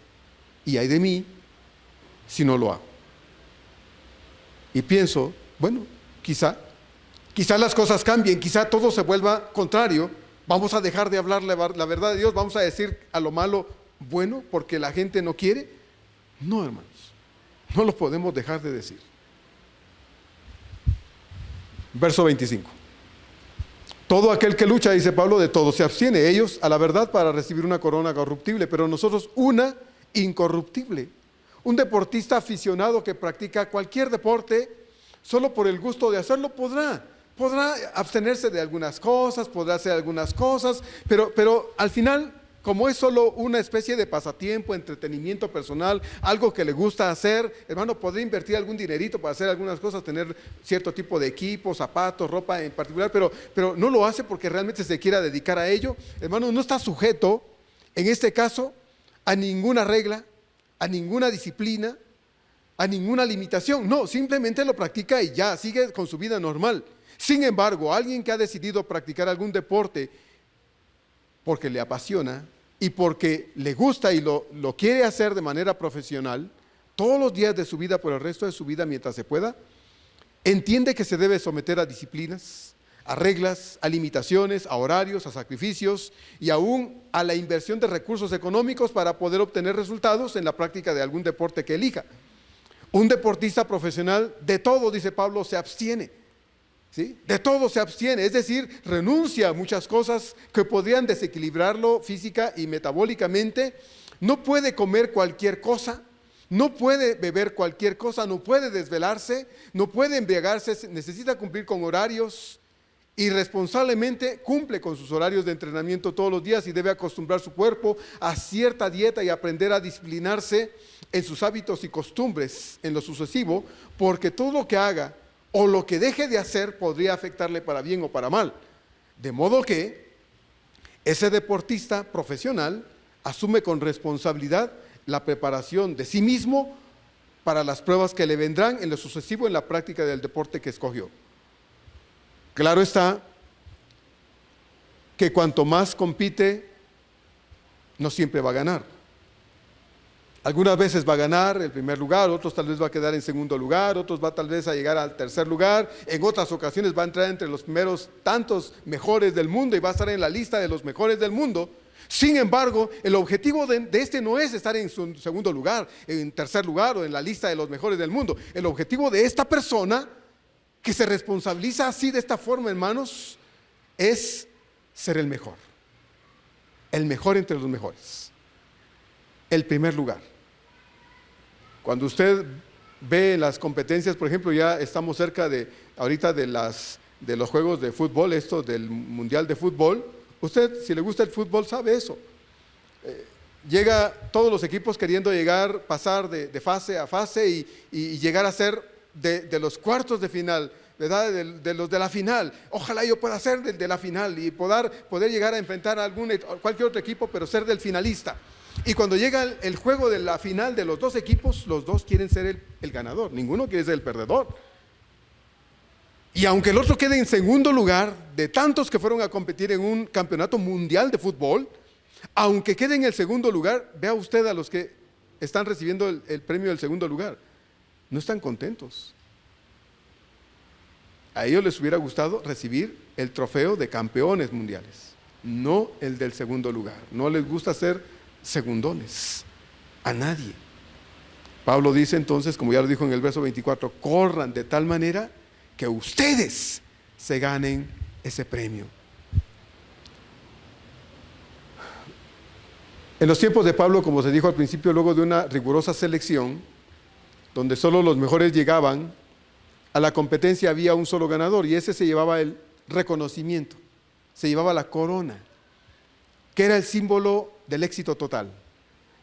y ay de mí si no lo hago. Y pienso, bueno, quizá las cosas cambien, quizá todo se vuelva contrario, vamos a dejar de hablar la verdad de Dios, vamos a decir a lo malo bueno porque la gente no quiere. No, hermanos, no lo podemos dejar de decir. Verso 25. Todo aquel que lucha, dice Pablo, de todo se abstiene. Ellos a la verdad para recibir una corona corruptible, pero nosotros una incorruptible. Un deportista aficionado que practica cualquier deporte solo por el gusto de hacerlo podrá abstenerse de algunas cosas, podrá hacer algunas cosas, pero al final, como es solo una especie de pasatiempo, entretenimiento personal, algo que le gusta hacer, hermano, podría invertir algún dinerito para hacer algunas cosas, tener cierto tipo de equipo, zapatos, ropa en particular, pero no lo hace porque realmente se quiera dedicar a ello. Hermano, no está sujeto, en este caso, a ninguna regla, a ninguna disciplina, a ninguna limitación. No, simplemente lo practica y ya, sigue con su vida normal. Sin embargo, alguien que ha decidido practicar algún deporte porque le apasiona y porque le gusta y lo quiere hacer de manera profesional, todos los días de su vida, por el resto de su vida, mientras se pueda, entiende que se debe someter a disciplinas, a reglas, a limitaciones, a horarios, a sacrificios y aún a la inversión de recursos económicos para poder obtener resultados en la práctica de algún deporte que elija. Un deportista profesional de todo, dice Pablo, se abstiene. ¿Sí? De todo se abstiene, es decir, renuncia a muchas cosas que podrían desequilibrarlo física y metabólicamente. No puede comer cualquier cosa, no puede beber cualquier cosa, no puede desvelarse, no puede embriagarse, necesita cumplir con horarios y responsablemente cumple con sus horarios de entrenamiento todos los días y debe acostumbrar su cuerpo a cierta dieta y aprender a disciplinarse en sus hábitos y costumbres en lo sucesivo, porque todo lo que haga o lo que deje de hacer podría afectarle para bien o para mal. De modo que ese deportista profesional asume con responsabilidad la preparación de sí mismo para las pruebas que le vendrán en lo sucesivo en la práctica del deporte que escogió. Claro está que cuanto más compite, no siempre va a ganar. Algunas veces va a ganar el primer lugar, otros tal vez va a quedar en segundo lugar, otros va tal vez a llegar al tercer lugar, en otras ocasiones va a entrar entre los primeros tantos mejores del mundo y va a estar en la lista de los mejores del mundo. Sin embargo, el objetivo de este no es estar en su segundo lugar, en tercer lugar o en la lista de los mejores del mundo. El objetivo de esta persona que se responsabiliza así de esta forma, hermanos, es ser el mejor entre los mejores, el primer lugar. Cuando usted ve las competencias, por ejemplo, ya estamos cerca ahorita de los juegos de fútbol, esto del mundial de fútbol. Usted, si le gusta el fútbol, sabe eso. Llega todos los equipos queriendo pasar de fase a fase y llegar a ser de los cuartos de final, ¿verdad? De los de la final. Ojalá yo pueda ser del de la final y poder llegar a enfrentar a cualquier otro equipo, pero ser del finalista. Y cuando llega el juego de la final de los dos equipos, los dos quieren ser el ganador, ninguno quiere ser el perdedor. Y aunque el otro quede en segundo lugar, de tantos que fueron a competir en un campeonato mundial de fútbol, aunque quede en el segundo lugar, vea usted a los que están recibiendo el premio del segundo lugar, no están contentos. A ellos les hubiera gustado recibir el trofeo de campeones mundiales, no el del segundo lugar. No les gusta ser segundones a nadie. Pablo dice entonces, como ya lo dijo en el verso 24, corran de tal manera que ustedes se ganen ese premio. En los tiempos de Pablo, como se dijo al principio, luego de una rigurosa selección, donde solo los mejores llegaban a la competencia, había un solo ganador y ese se llevaba el reconocimiento, se llevaba la corona, que era el símbolo del éxito total,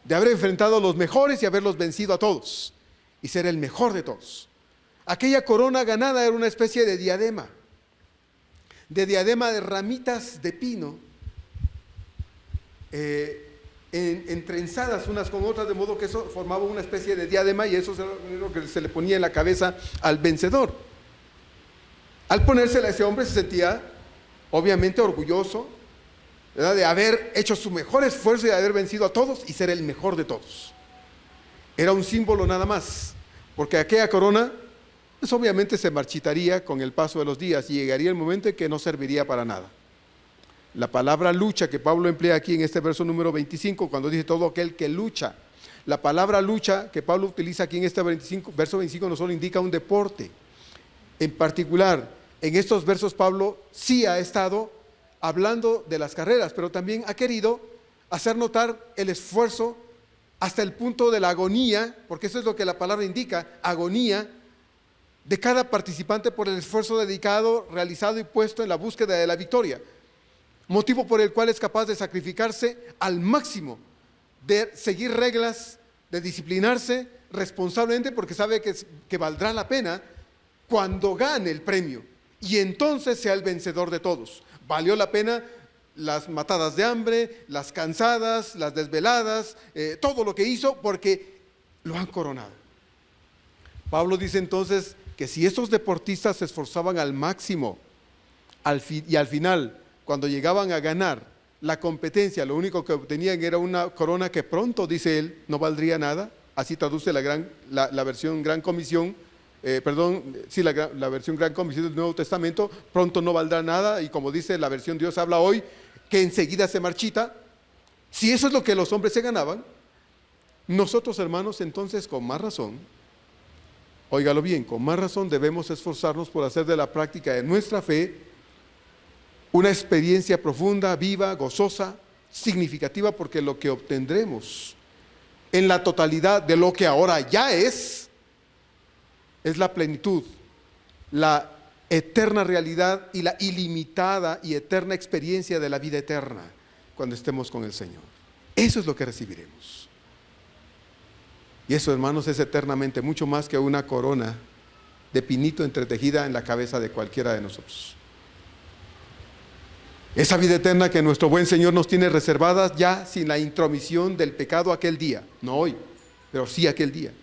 de haber enfrentado a los mejores y haberlos vencido a todos y ser el mejor de todos. Aquella corona ganada era una especie de diadema de ramitas de pino, entrenzadas unas con otras, de modo que eso formaba una especie de diadema, y eso es lo que se le ponía en la cabeza al vencedor. Al ponérsela, ese hombre se sentía obviamente orgulloso, ¿verdad?, de haber hecho su mejor esfuerzo y de haber vencido a todos y ser el mejor de todos. Era un símbolo nada más, porque aquella corona pues obviamente se marchitaría con el paso de los días y llegaría el momento en que no serviría para nada. La palabra lucha que Pablo emplea aquí en este verso número 25, cuando dice todo aquel que lucha, la palabra lucha que Pablo utiliza aquí en este verso 25 no solo indica un deporte. En particular, en estos versos Pablo sí ha estado hablando de las carreras, pero también ha querido hacer notar el esfuerzo hasta el punto de la agonía, porque eso es lo que la palabra indica, agonía, de cada participante por el esfuerzo dedicado, realizado y puesto en la búsqueda de la victoria, motivo por el cual es capaz de sacrificarse al máximo, de seguir reglas, de disciplinarse responsablemente, porque sabe que valdrá la pena cuando gane el premio y entonces sea el vencedor de todos. Valió la pena las matadas de hambre, las cansadas, las desveladas, todo lo que hizo, porque lo han coronado. Pablo dice entonces que si estos deportistas se esforzaban al máximo y al final, cuando llegaban a ganar la competencia, lo único que obtenían era una corona que pronto, dice él, no valdría nada. Así traduce la versión Gran Comisión, la versión Gran Comisión del Nuevo Testamento, pronto no valdrá nada, y como dice la versión Dios habla hoy, que enseguida se marchita. Si eso es lo que los hombres se ganaban, nosotros, hermanos, entonces con más razón, óigalo bien, con más razón debemos esforzarnos por hacer de la práctica de nuestra fe una experiencia profunda, viva, gozosa, significativa, porque lo que obtendremos en la totalidad de lo que ahora ya es la plenitud, la eterna realidad y la ilimitada y eterna experiencia de la vida eterna cuando estemos con el Señor. Eso es lo que recibiremos. Y eso, hermanos, es eternamente mucho más que una corona de pinito entretejida en la cabeza de cualquiera de nosotros. Esa vida eterna que nuestro buen Señor nos tiene reservadas ya sin la intromisión del pecado aquel día, no hoy, pero sí aquel día.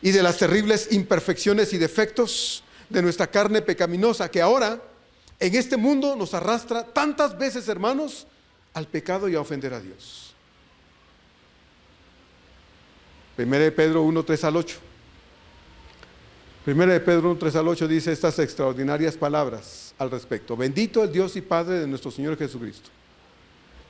Y de las terribles imperfecciones y defectos de nuestra carne pecaminosa, que ahora en este mundo nos arrastra tantas veces, hermanos, al pecado y a ofender a Dios. 1 de Pedro 1, 3 al 8. 1 de Pedro 1, 3 al 8 dice estas extraordinarias palabras al respecto. Bendito el Dios y Padre de nuestro Señor Jesucristo,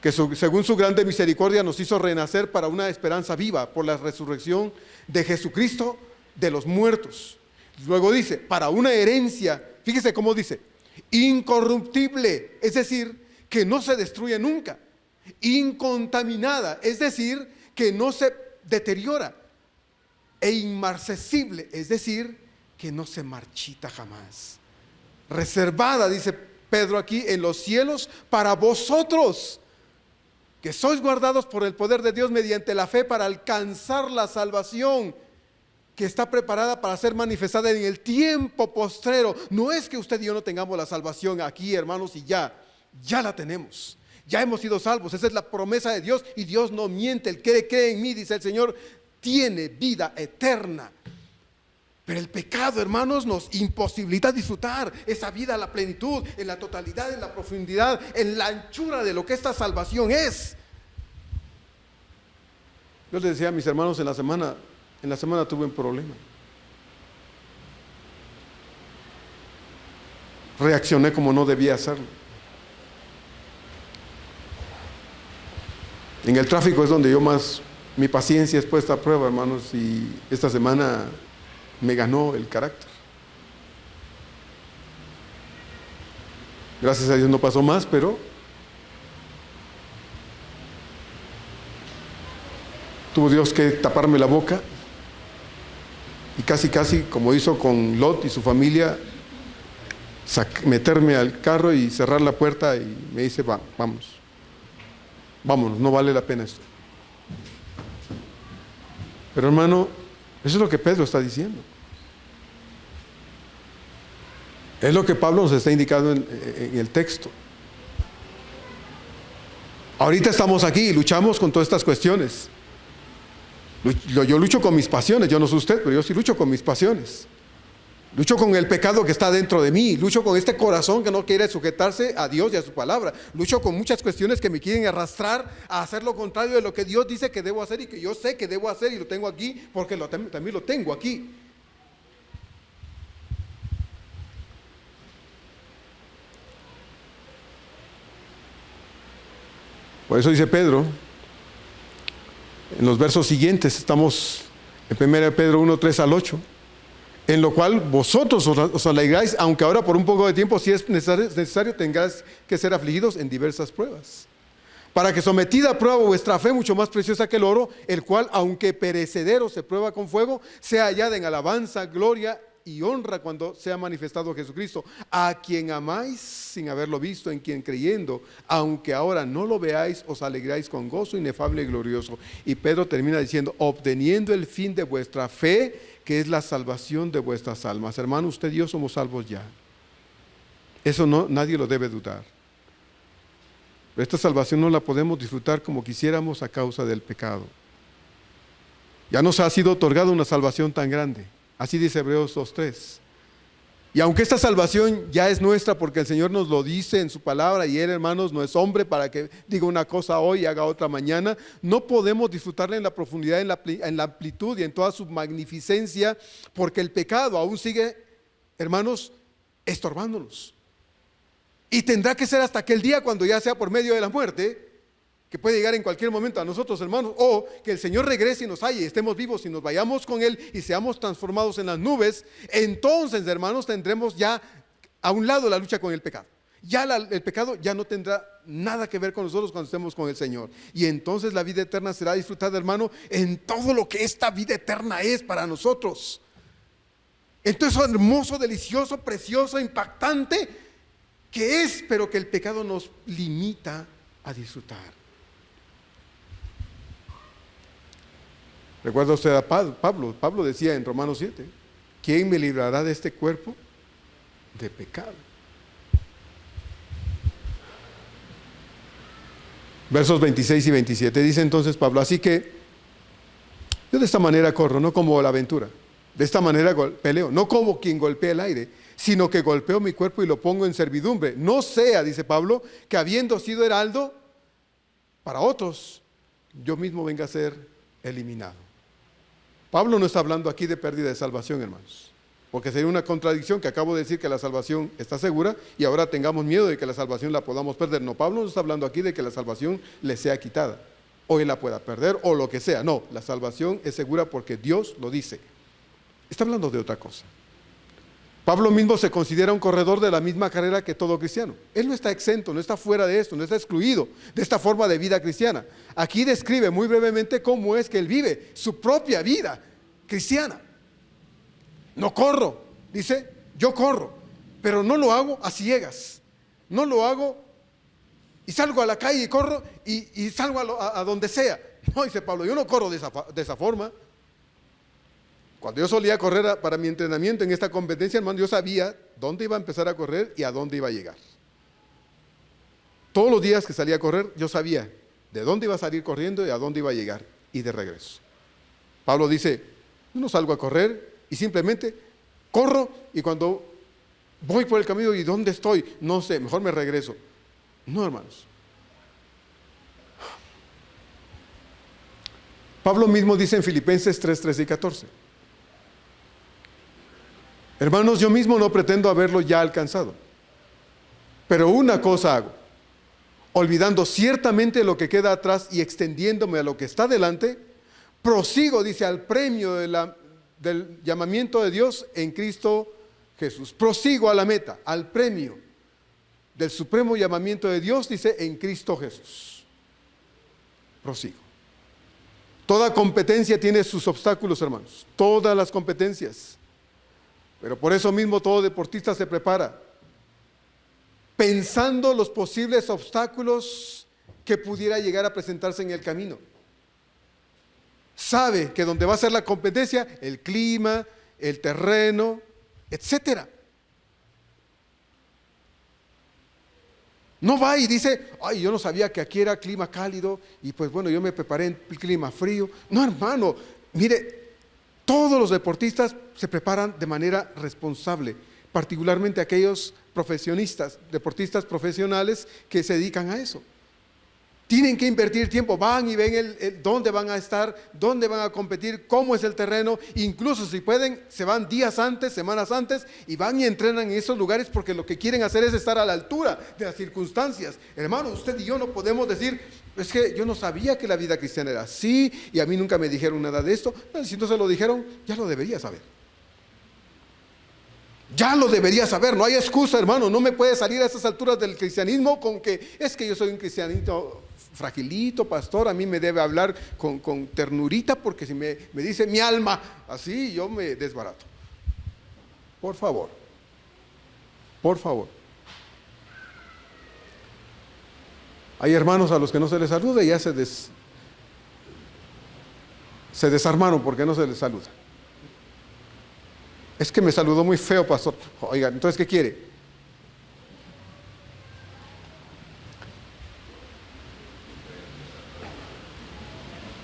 que según su grande misericordia nos hizo renacer para una esperanza viva por la resurrección de Jesucristo de los muertos. Luego dice, para una herencia, fíjese cómo dice, incorruptible, es decir, que no se destruye nunca, incontaminada, es decir, que no se deteriora, e inmarcesible, es decir, que no se marchita jamás. Reservada, dice Pedro aquí, en los cielos para vosotros, que sois guardados por el poder de Dios mediante la fe para alcanzar la salvación que está preparada para ser manifestada en el tiempo postrero. No es que usted y yo no tengamos la salvación aquí, hermanos, y ya la tenemos. Ya hemos sido salvos, esa es la promesa de Dios, y Dios no miente. El que cree en mí, dice el Señor, tiene vida eterna. Pero el pecado, hermanos, nos imposibilita disfrutar esa vida a la plenitud, en la totalidad, en la profundidad, en la anchura de lo que esta salvación es. Yo les decía a mis hermanos en la semana tuve un problema. Reaccioné como no debía hacerlo. En el tráfico es donde yo más, mi paciencia es puesta a prueba, hermanos, y esta semana me ganó el carácter. Gracias a Dios no pasó más, pero tuvo Dios que taparme la boca y casi como hizo con Lot y su familia, meterme al carro y cerrar la puerta, y me dice, vámonos, no vale la pena esto. Pero hermano, eso es lo que Pedro está diciendo. Es lo que Pablo nos está indicando en el texto. Ahorita estamos aquí y luchamos con todas estas cuestiones. Yo lucho con mis pasiones, yo no sé usted, pero yo sí lucho con mis pasiones. Lucho con el pecado que está dentro de mí, lucho con este corazón que no quiere sujetarse a Dios y a su palabra, lucho con muchas cuestiones que me quieren arrastrar a hacer lo contrario de lo que Dios dice que debo hacer y que yo sé que debo hacer, y lo tengo aquí porque también lo tengo aquí. Por eso dice Pedro, en los versos siguientes, estamos en 1 Pedro 1, 3 al 8, en lo cual vosotros os alegráis, aunque ahora por un poco de tiempo, si es necesario, tengáis que ser afligidos en diversas pruebas, para que sometida a prueba vuestra fe, mucho más preciosa que el oro, el cual, aunque perecedero se prueba con fuego, sea hallada en alabanza, gloria y honra cuando sea manifestado Jesucristo, a quien amáis sin haberlo visto, en quien creyendo, aunque ahora no lo veáis, os alegráis con gozo inefable y glorioso. Y Pedro termina diciendo, obteniendo el fin de vuestra fe, que es la salvación de vuestras almas. Hermano, usted y yo somos salvos ya. Eso nadie lo debe dudar. Pero esta salvación no la podemos disfrutar como quisiéramos a causa del pecado. Ya nos ha sido otorgada una salvación tan grande. Así dice Hebreos 2:3. Y aunque esta salvación ya es nuestra porque el Señor nos lo dice en su palabra, y Él, hermanos, no es hombre para que diga una cosa hoy y haga otra mañana, no podemos disfrutarla en la profundidad, en la amplitud y en toda su magnificencia, porque el pecado aún sigue, hermanos, estorbándonos. Y tendrá que ser hasta aquel día, cuando ya sea por medio de la muerte, que puede llegar en cualquier momento a nosotros, hermanos, o que el Señor regrese y nos halle, estemos vivos y nos vayamos con Él y seamos transformados en las nubes. Entonces, hermanos, tendremos ya a un lado la lucha con el pecado. Ya el pecado ya no tendrá nada que ver con nosotros cuando estemos con el Señor. Y entonces la vida eterna será disfrutada, hermano, en todo lo que esta vida eterna es para nosotros. Entonces, hermoso, delicioso, precioso, impactante que es, pero que el pecado nos limita a disfrutar. Recuerda usted a Pablo decía en Romanos 7, ¿quién me librará de este cuerpo de pecado? Versos 26 y 27 dice entonces Pablo, así que yo de esta manera corro, no como la aventura, de esta manera peleo, no como quien golpea el aire, sino que golpeo mi cuerpo y lo pongo en servidumbre. No sea, dice Pablo, que habiendo sido heraldo para otros, yo mismo venga a ser eliminado. Pablo no está hablando aquí de pérdida de salvación, hermanos, porque sería una contradicción que acabo de decir que la salvación está segura y ahora tengamos miedo de que la salvación la podamos perder. No, Pablo no está hablando aquí de que la salvación le sea quitada, o él la pueda perder, o lo que sea. No, la salvación es segura porque Dios lo dice. Está hablando de otra cosa. Pablo mismo se considera un corredor de la misma carrera que todo cristiano. Él no está exento, no está fuera de esto, no está excluido de esta forma de vida cristiana. Aquí describe muy brevemente cómo es que él vive su propia vida cristiana. No corro, dice, yo corro, pero no lo hago a ciegas. No lo hago y salgo a la calle y corro y salgo a donde sea. No, dice Pablo, yo no corro de esa forma. Cuando yo solía correr para mi entrenamiento en esta competencia, hermano, yo sabía dónde iba a empezar a correr y a dónde iba a llegar. Todos los días que salía a correr, yo sabía de dónde iba a salir corriendo y a dónde iba a llegar, y de regreso. Pablo dice, yo no salgo a correr y simplemente corro, y cuando voy por el camino y ¿dónde estoy? No sé, mejor me regreso. No, hermanos. Pablo mismo dice en Filipenses 3, 13 y 14. Hermanos, yo mismo no pretendo haberlo ya alcanzado, pero una cosa hago, olvidando ciertamente lo que queda atrás y extendiéndome a lo que está delante, prosigo, dice, al premio del llamamiento de Dios en Cristo Jesús. Prosigo a la meta, al premio del supremo llamamiento de Dios, dice, en Cristo Jesús. Prosigo. Toda competencia tiene sus obstáculos, hermanos, todas las competencias. Pero por eso mismo todo deportista se prepara, pensando los posibles obstáculos que pudiera llegar a presentarse en el camino. Sabe que donde va a ser la competencia, el clima, el terreno, etcétera. No va y dice, ay, yo no sabía que aquí era clima cálido y pues bueno, yo me preparé en clima frío. No, hermano, mire, todos los deportistas se preparan de manera responsable, particularmente aquellos profesionistas, deportistas profesionales que se dedican a eso. Tienen que invertir tiempo, van y ven dónde van a estar, dónde van a competir, cómo es el terreno, incluso si pueden, se van días antes, semanas antes, y van y entrenan en esos lugares porque lo que quieren hacer es estar a la altura de las circunstancias. Hermano, usted y yo no podemos decir, es que yo no sabía que la vida cristiana era así, y a mí nunca me dijeron nada de esto. No, si no se lo dijeron, ya lo debería saber. Ya lo debería saber, no hay excusa, hermano. No me puede salir a estas alturas del cristianismo con que es que yo soy un cristianito fragilito, pastor, a mí me debe hablar con ternurita, porque si me dice mi alma, así yo me desbarato. Por favor, por favor. Hay hermanos a los que no se les saluda y ya se desarmaron porque no se les saluda. Es que me saludó muy feo, pastor. Oiga, entonces, ¿qué quiere?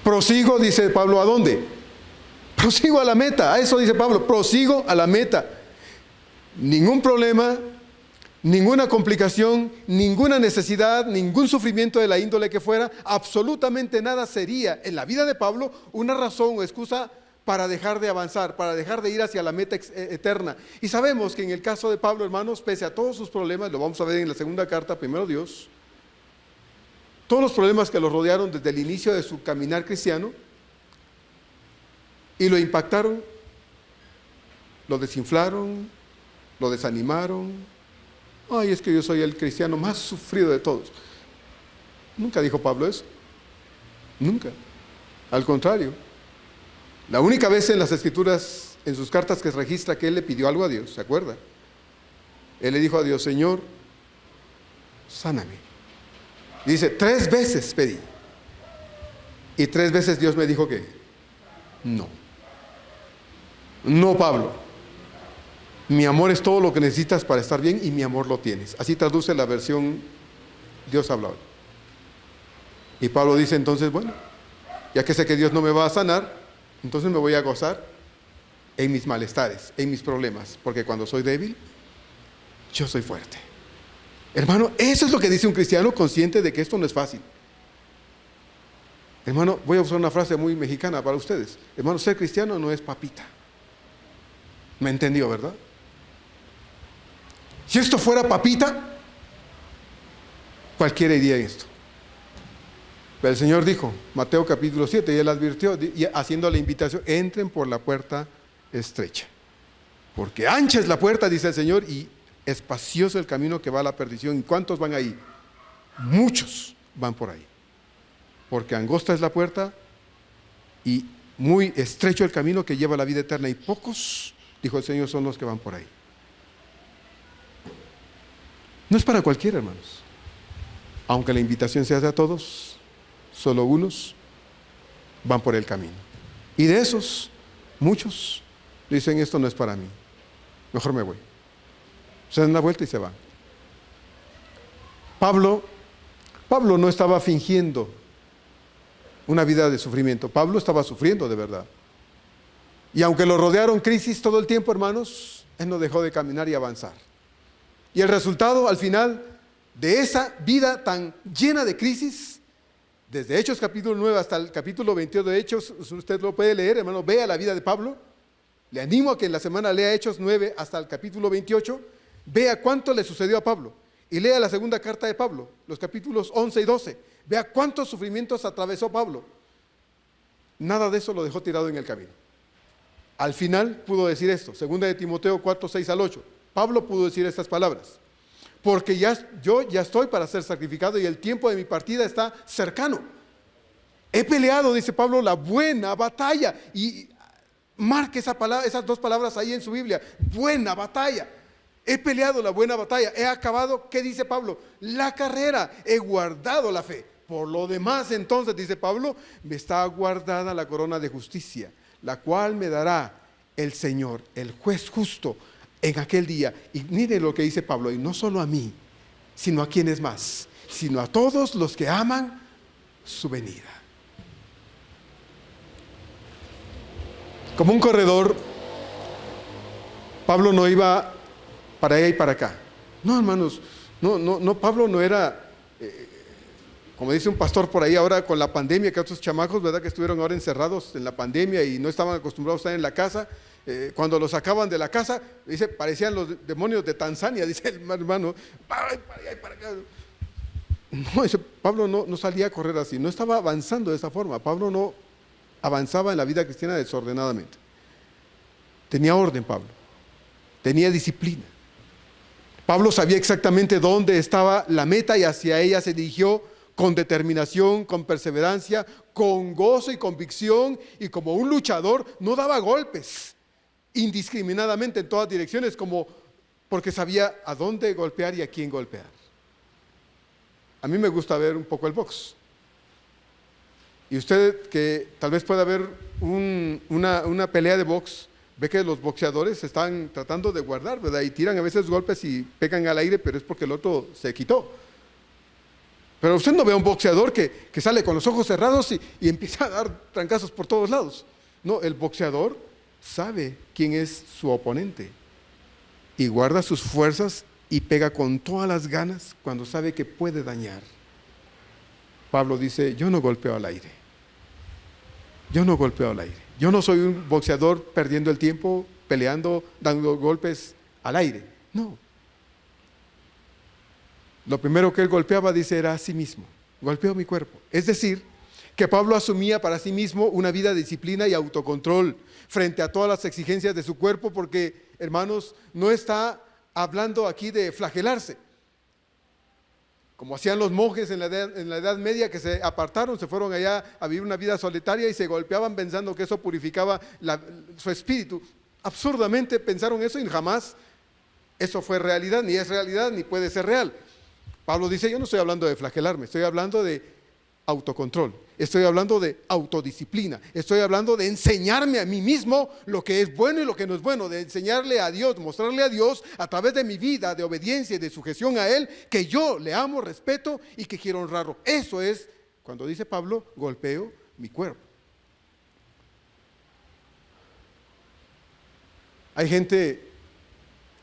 Prosigo, dice Pablo, ¿a dónde? Prosigo a la meta. A eso dice Pablo, prosigo a la meta. Ningún problema, ninguna complicación, ninguna necesidad, ningún sufrimiento de la índole que fuera, absolutamente nada sería en la vida de Pablo una razón o excusa para dejar de avanzar, para dejar de ir hacia la meta eterna. Y sabemos que en el caso de Pablo, hermanos, pese a todos sus problemas, lo vamos a ver en la segunda carta, primero Dios, todos los problemas que lo rodearon desde el inicio de su caminar cristiano y lo impactaron, lo desinflaron, lo desanimaron. Ay, es que yo soy el cristiano más sufrido de todos. Nunca dijo Pablo eso, nunca. Al contrario, la única vez en las Escrituras, en sus cartas, que registra que él le pidió algo a Dios, ¿se acuerda? Él le dijo a Dios, Señor, sáname. Dice, 3 veces pedí. Y 3 veces Dios me dijo que no. No, Pablo. Mi amor es todo lo que necesitas para estar bien y mi amor lo tienes. Así traduce la versión Dios habla hoy. Y Pablo dice entonces, bueno, ya que sé que Dios no me va a sanar, entonces me voy a gozar en mis malestares, en mis problemas, porque cuando soy débil, yo soy fuerte. Hermano, eso es lo que dice un cristiano consciente de que esto no es fácil. Hermano, voy a usar una frase muy mexicana para ustedes. Hermano, ser cristiano no es papita. ¿Me entendió, verdad? Si esto fuera papita, cualquiera iría en esto. Pero el Señor dijo, Mateo capítulo 7, y Él advirtió, haciendo la invitación, entren por la puerta estrecha. Porque ancha es la puerta, dice el Señor, y espacioso el camino que va a la perdición. ¿Y cuántos van ahí? Muchos van por ahí. Porque angosta es la puerta y muy estrecho el camino que lleva a la vida eterna. Y pocos, dijo el Señor, son los que van por ahí. No es para cualquiera, hermanos. Aunque la invitación se hace a todos, solo unos van por el camino. Y de esos, muchos dicen, esto no es para mí. Mejor me voy. Se dan la vuelta y se van. Pablo no estaba fingiendo una vida de sufrimiento. Pablo estaba sufriendo de verdad. Y aunque lo rodearon crisis todo el tiempo, hermanos, él no dejó de caminar y avanzar. Y el resultado, al final de esa vida tan llena de crisis, desde Hechos capítulo 9 hasta el capítulo 22 de Hechos, usted lo puede leer, hermano, vea la vida de Pablo. Le animo a que en la semana lea Hechos 9 hasta el capítulo 28. Vea cuánto le sucedió a Pablo y lea la segunda carta de Pablo, los capítulos 11 y 12. Vea cuántos sufrimientos atravesó Pablo. Nada de eso lo dejó tirado en el camino. Al final pudo decir esto, segunda de Timoteo 4, 6 al 8. Pablo pudo decir estas palabras: porque yo ya estoy para ser sacrificado y el tiempo de mi partida está cercano. He peleado, dice Pablo, la buena batalla. Y marque esas 2 palabras ahí en su Biblia: buena batalla. He peleado la buena batalla, he acabado, ¿qué dice Pablo? La carrera, he guardado la fe. Por lo demás, entonces, dice Pablo, me está guardada la corona de justicia, la cual me dará el Señor, el juez justo, en aquel día. Y mire lo que dice Pablo, y no solo a mí, sino a quienes más, sino a todos los que aman su venida. Como un corredor, Pablo no iba para allá y para acá. No, hermanos, no, Pablo no era, como dice un pastor por ahí ahora con la pandemia, que otros chamacos, ¿verdad?, que estuvieron ahora encerrados en la pandemia y no estaban acostumbrados a estar en la casa. Cuando los sacaban de la casa, dice, parecían los demonios de Tanzania, dice el hermano, para allá y para acá. No, dice, Pablo no salía a correr así, no estaba avanzando de esa forma. Pablo no avanzaba en la vida cristiana desordenadamente. Tenía orden Pablo, tenía disciplina. Pablo sabía exactamente dónde estaba la meta y hacia ella se dirigió con determinación, con perseverancia, con gozo y convicción, y como un luchador no daba golpes indiscriminadamente en todas direcciones, como porque sabía a dónde golpear y a quién golpear. A mí me gusta ver un poco el box. Y usted, que tal vez pueda ver una pelea de box, ve que los boxeadores están tratando de guardar, ¿verdad? Y tiran a veces golpes y pegan al aire, pero es porque el otro se quitó. Pero usted no ve a un boxeador que sale con los ojos cerrados y empieza a dar trancazos por todos lados. No, el boxeador sabe quién es su oponente y guarda sus fuerzas y pega con todas las ganas cuando sabe que puede dañar. Pablo dice, yo no golpeo al aire. Yo no golpeo al aire. Yo no soy un boxeador perdiendo el tiempo, peleando, dando golpes al aire. No. Lo primero que él golpeaba, dice, era a sí mismo. Golpeó mi cuerpo. Es decir, que Pablo asumía para sí mismo una vida de disciplina y autocontrol frente a todas las exigencias de su cuerpo, porque, hermanos, no está hablando aquí de flagelarse, como hacían los monjes en la Edad Media, que se apartaron, se fueron allá a vivir una vida solitaria y se golpeaban pensando que eso purificaba su espíritu. Absurdamente pensaron eso y jamás eso fue realidad, ni es realidad, ni puede ser real. Pablo dice, yo no estoy hablando de flagelarme, estoy hablando de autocontrol, estoy hablando de autodisciplina, estoy hablando de enseñarme a mí mismo lo que es bueno y lo que no es bueno, de enseñarle a Dios, mostrarle a Dios a través de mi vida de obediencia y de sujeción a Él, que yo le amo, respeto y que quiero honrarlo. Eso es, cuando dice Pablo, golpeo mi cuerpo. Hay gente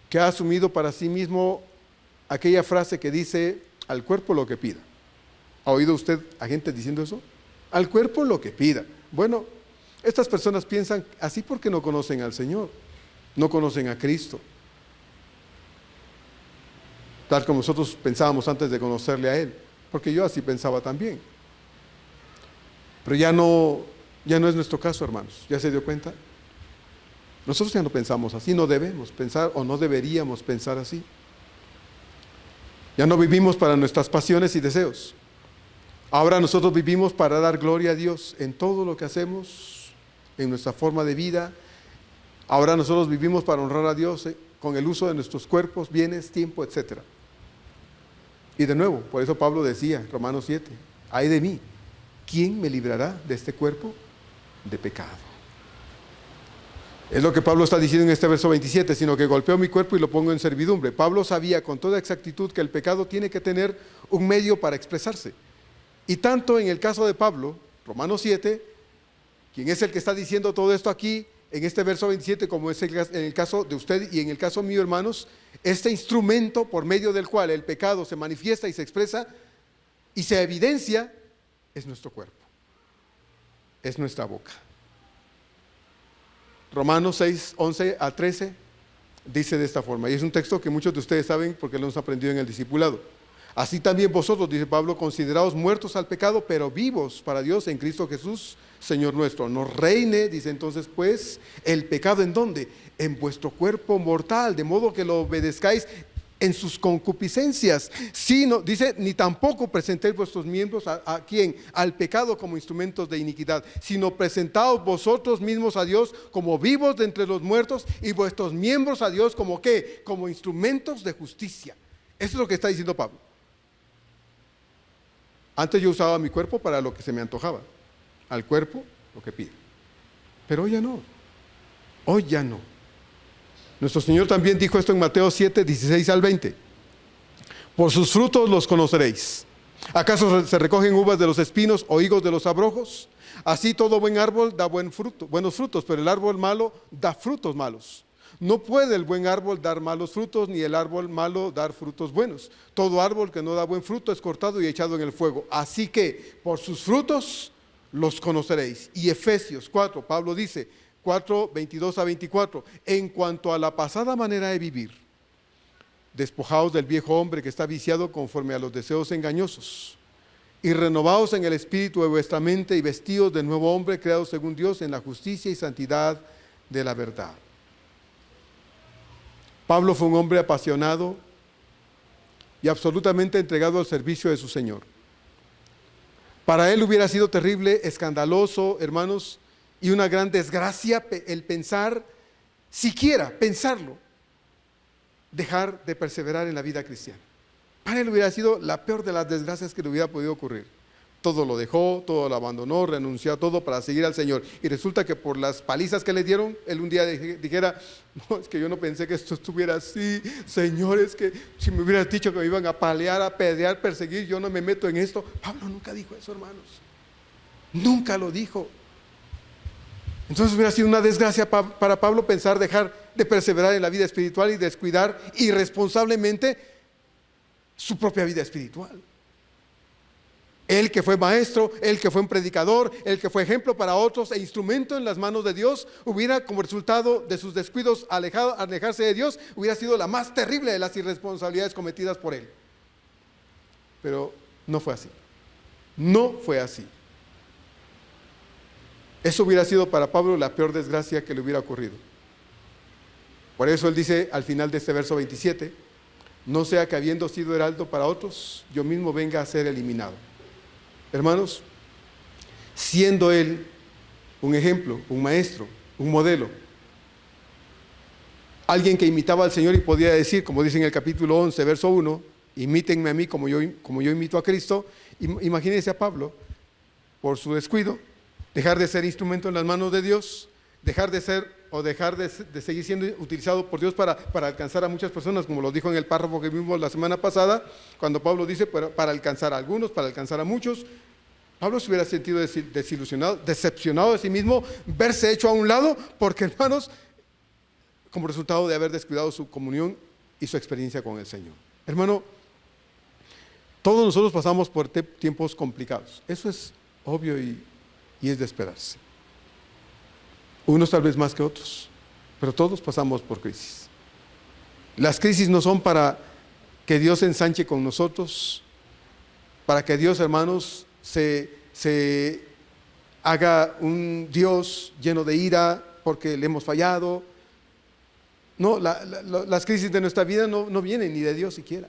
que ha asumido para sí mismo aquella frase que dice, al cuerpo lo que pida. ¿Ha oído usted a gente diciendo eso? Al cuerpo lo que pida. Bueno, estas personas piensan así porque no conocen al Señor, no conocen a Cristo. Tal como nosotros pensábamos antes de conocerle a Él, porque yo así pensaba también. Pero ya no es nuestro caso, hermanos. ¿Ya se dio cuenta? Nosotros ya no pensamos así, no debemos pensar o no deberíamos pensar así. Ya no vivimos para nuestras pasiones y deseos. Ahora nosotros vivimos para dar gloria a Dios en todo lo que hacemos, en nuestra forma de vida. Ahora nosotros vivimos para honrar a Dios con el uso de nuestros cuerpos, bienes, tiempo, etc. Y de nuevo, por eso Pablo decía, Romanos 7, ay de mí, ¿quién me librará de este cuerpo de pecado? Es lo que Pablo está diciendo en este verso 27, sino que golpeo mi cuerpo y lo pongo en servidumbre. Pablo sabía con toda exactitud que el pecado tiene que tener un medio para expresarse. Y tanto en el caso de Pablo, Romanos 7, quien es el que está diciendo todo esto aquí, en este verso 27, como es en el caso de usted y en el caso mío, hermanos, este instrumento por medio del cual el pecado se manifiesta y se expresa y se evidencia, es nuestro cuerpo, es nuestra boca. Romanos 6, 11 a 13 dice de esta forma, y es un texto que muchos de ustedes saben porque lo hemos aprendido en el discipulado. Así también vosotros, dice Pablo, consideraos muertos al pecado, pero vivos para Dios en Cristo Jesús, Señor nuestro. No reine, dice entonces pues, el pecado ¿en dónde? En vuestro cuerpo mortal, de modo que lo obedezcáis en sus concupiscencias. Sino, dice, ni tampoco presentéis vuestros miembros ¿a quién? Al pecado como instrumentos de iniquidad, sino presentaos vosotros mismos a Dios como vivos de entre los muertos y vuestros miembros a Dios como ¿qué? Como instrumentos de justicia. Eso es lo que está diciendo Pablo. Antes yo usaba mi cuerpo para lo que se me antojaba, al cuerpo lo que pide. Pero hoy ya no, hoy ya no. Nuestro Señor también dijo esto en Mateo 7, 16 al 20. Por sus frutos los conoceréis. ¿Acaso se recogen uvas de los espinos o higos de los abrojos? Así todo buen árbol da buenos frutos, pero el árbol malo da frutos malos. No puede el buen árbol dar malos frutos, ni el árbol malo dar frutos buenos. Todo árbol que no da buen fruto es cortado y echado en el fuego. Así que por sus frutos los conoceréis. Y Efesios 4, Pablo dice, 4, 22 a 24, en cuanto a la pasada manera de vivir, despojaos del viejo hombre que está viciado conforme a los deseos engañosos, y renovaos en el espíritu de vuestra mente y vestidos del nuevo hombre creado según Dios en la justicia y santidad de la verdad. Pablo fue un hombre apasionado y absolutamente entregado al servicio de su Señor. Para él hubiera sido terrible, escandaloso, hermanos, y una gran desgracia el pensar, siquiera pensarlo, dejar de perseverar en la vida cristiana. Para él hubiera sido la peor de las desgracias que le hubiera podido ocurrir. Todo lo dejó, todo lo abandonó, renunció a todo para seguir al Señor. Y resulta que por las palizas que le dieron, él un día dijera, no, es que yo no pensé que esto estuviera así. Señor, es que si me hubieras dicho que me iban a palear, a pedear, perseguir, yo no me meto en esto. Pablo nunca dijo eso, hermanos. Nunca lo dijo. Entonces hubiera sido una desgracia para Pablo pensar dejar de perseverar en la vida espiritual y descuidar irresponsablemente su propia vida espiritual. Él que fue maestro, él que fue un predicador, él que fue ejemplo para otros e instrumento en las manos de Dios, hubiera como resultado de sus descuidos alejarse de Dios, hubiera sido la más terrible de las irresponsabilidades cometidas por él. Pero no fue así. No fue así. Eso hubiera sido para Pablo la peor desgracia que le hubiera ocurrido. Por eso él dice al final de este verso 27, no sea que habiendo sido heraldo para otros, yo mismo venga a ser eliminado. Hermanos, siendo él un ejemplo, un maestro, un modelo, alguien que imitaba al Señor y podía decir, como dice en el capítulo 11, verso 1, imítenme a mí como yo imito a Cristo. Imagínense a Pablo, por su descuido, dejar de ser instrumento en las manos de Dios, dejar de seguir siendo utilizado por Dios para alcanzar a muchas personas, como lo dijo en el párrafo que vimos la semana pasada, cuando Pablo dice para alcanzar a algunos, para alcanzar a muchos. Pablo se hubiera sentido desilusionado, decepcionado de sí mismo, verse hecho a un lado, porque hermanos, como resultado de haber descuidado su comunión y su experiencia con el Señor. Hermano, todos nosotros pasamos por tiempos complicados, eso es obvio y es de esperarse. Unos tal vez más que otros, pero todos pasamos por crisis. Las crisis no son para que Dios se ensanche con nosotros, para que Dios, hermanos, se haga un Dios lleno de ira porque le hemos fallado. No, las crisis de nuestra vida no vienen ni de Dios siquiera.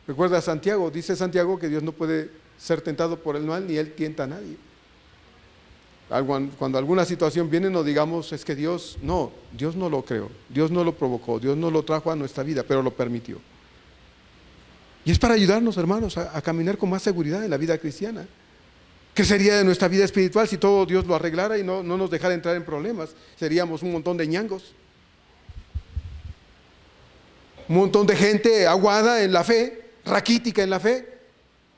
Recuerda a Santiago, dice Santiago que Dios no puede ser tentado por el mal ni Él tienta a nadie. Cuando alguna situación viene, no digamos es que Dios no lo creó, Dios no lo provocó, Dios no lo trajo a nuestra vida, pero lo permitió. Y es para ayudarnos, hermanos, a caminar con más seguridad en la vida cristiana. ¿Qué sería de nuestra vida espiritual si todo Dios lo arreglara y no nos dejara entrar en problemas? Seríamos un montón de ñangos, un montón de gente aguada en la fe, raquítica en la fe,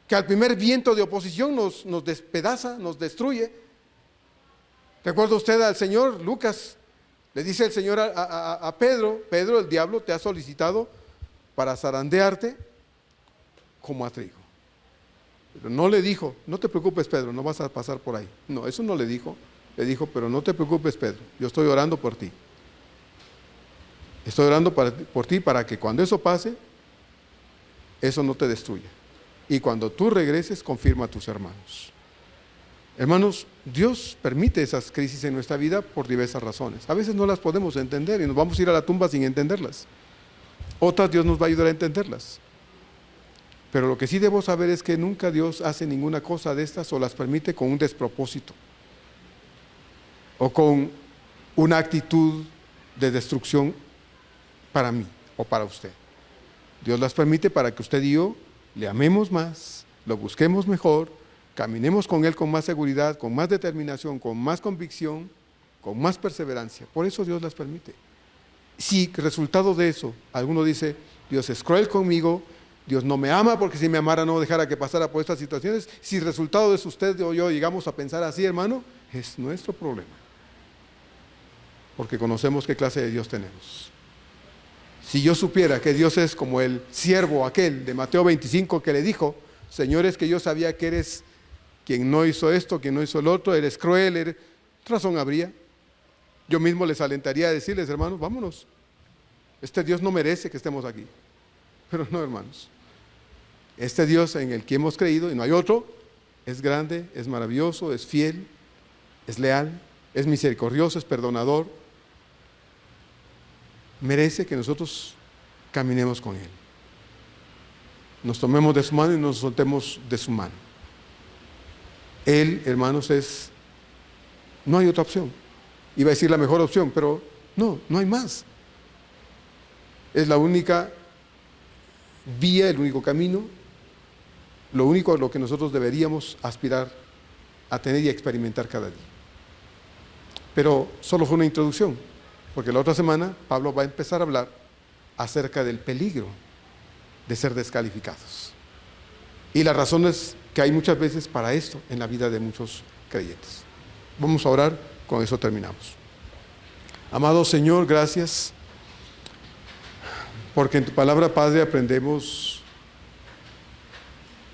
que al primer viento de oposición nos despedaza, nos destruye. ¿Recuerda usted al Señor? Lucas le dice el Señor a Pedro, Pedro, el diablo te ha solicitado para zarandearte como a trigo. Pero no le dijo, no te preocupes Pedro, no vas a pasar por ahí. No, eso no le dijo. Le dijo, pero no te preocupes Pedro, yo estoy orando por ti. Estoy orando por ti para que cuando eso pase, eso no te destruya. Y cuando tú regreses, confirma a tus hermanos. Hermanos, Dios permite esas crisis en nuestra vida por diversas razones. A veces no las podemos entender y nos vamos a ir a la tumba sin entenderlas. Otras Dios nos va a ayudar a entenderlas. Pero lo que sí debo saber es que nunca Dios hace ninguna cosa de estas o las permite con un despropósito o con una actitud de destrucción para mí o para usted. Dios las permite para que usted y yo le amemos más, lo busquemos mejor, caminemos con Él con más seguridad, con más determinación, con más convicción, con más perseverancia. Por eso Dios las permite. Si resultado de eso, alguno dice, Dios es cruel conmigo, Dios no me ama porque si me amara no dejara que pasara por estas situaciones. Si el resultado es usted o yo llegamos a pensar así, hermano, es nuestro problema. Porque conocemos qué clase de Dios tenemos. Si yo supiera que Dios es como el siervo aquel de Mateo 25 que le dijo, Señor, es que yo sabía que eres quien no hizo esto, quien no hizo el otro, eres cruel, razón habría. Yo mismo les alentaría a decirles, hermanos, vámonos. Este Dios no merece que estemos aquí. Pero no, hermanos. Este Dios en el que hemos creído, y no hay otro, es grande, es maravilloso, es fiel, es leal, es misericordioso, es perdonador. Merece que nosotros caminemos con Él. Nos tomemos de su mano y nos soltemos de su mano. Él, hermanos, no hay otra opción. Iba a decir la mejor opción, pero no hay más. Es la única vía, el único camino, lo único a lo que nosotros deberíamos aspirar a tener y a experimentar cada día. Pero solo fue una introducción, porque la otra semana Pablo va a empezar a hablar acerca del peligro de ser descalificados. Y la razón es que hay muchas veces para esto en la vida de muchos creyentes. Vamos a orar, con eso terminamos. Amado Señor, gracias, porque en tu palabra, Padre, aprendemos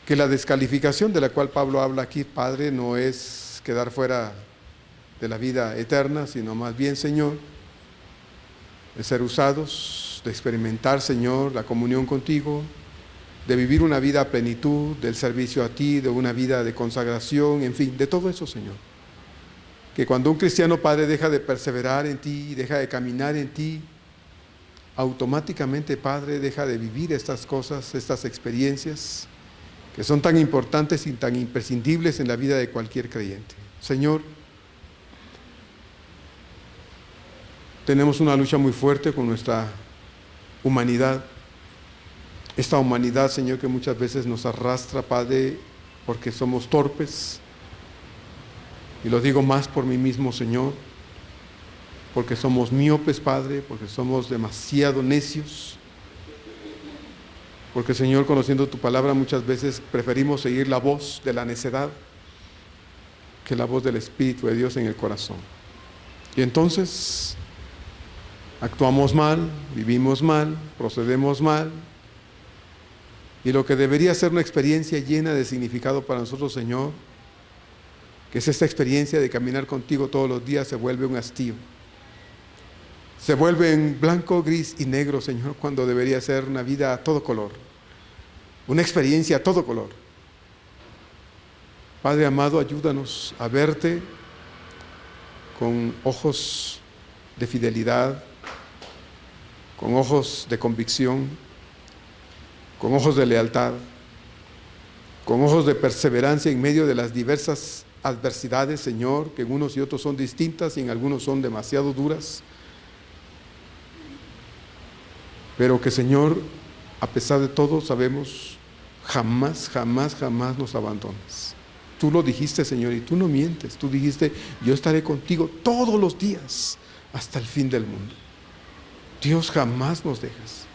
que la descalificación de la cual Pablo habla aquí, Padre, no es quedar fuera de la vida eterna, sino más bien, Señor, de ser usados, de experimentar, Señor, la comunión contigo, de vivir una vida a plenitud, del servicio a ti, de una vida de consagración, en fin, de todo eso, Señor. Que cuando un cristiano, Padre, deja de perseverar en ti, deja de caminar en ti, automáticamente, Padre, deja de vivir estas cosas, estas experiencias que son tan importantes y tan imprescindibles en la vida de cualquier creyente. Señor, tenemos una lucha muy fuerte con nuestra humanidad. Esta humanidad, Señor, que muchas veces nos arrastra, Padre, porque somos torpes. Y lo digo más por mí mismo, Señor, porque somos míopes, Padre, porque somos demasiado necios. Porque, Señor, conociendo tu palabra, muchas veces preferimos seguir la voz de la necedad que la voz del Espíritu de Dios en el corazón. Y entonces actuamos mal, vivimos mal, procedemos mal. Y lo que debería ser una experiencia llena de significado para nosotros, Señor, que es esta experiencia de caminar contigo todos los días, se vuelve un hastío. Se vuelve en blanco, gris y negro, Señor, cuando debería ser una vida a todo color. Una experiencia a todo color. Padre amado, ayúdanos a verte con ojos de fidelidad, con ojos de convicción, con ojos de lealtad, con ojos de perseverancia en medio de las diversas adversidades, Señor, que en unos y otros son distintas y en algunos son demasiado duras. Pero que, Señor, a pesar de todo, sabemos, jamás, jamás, jamás nos abandonas. Tú lo dijiste, Señor, y tú no mientes. Tú dijiste, yo estaré contigo todos los días hasta el fin del mundo. Dios, jamás nos dejas.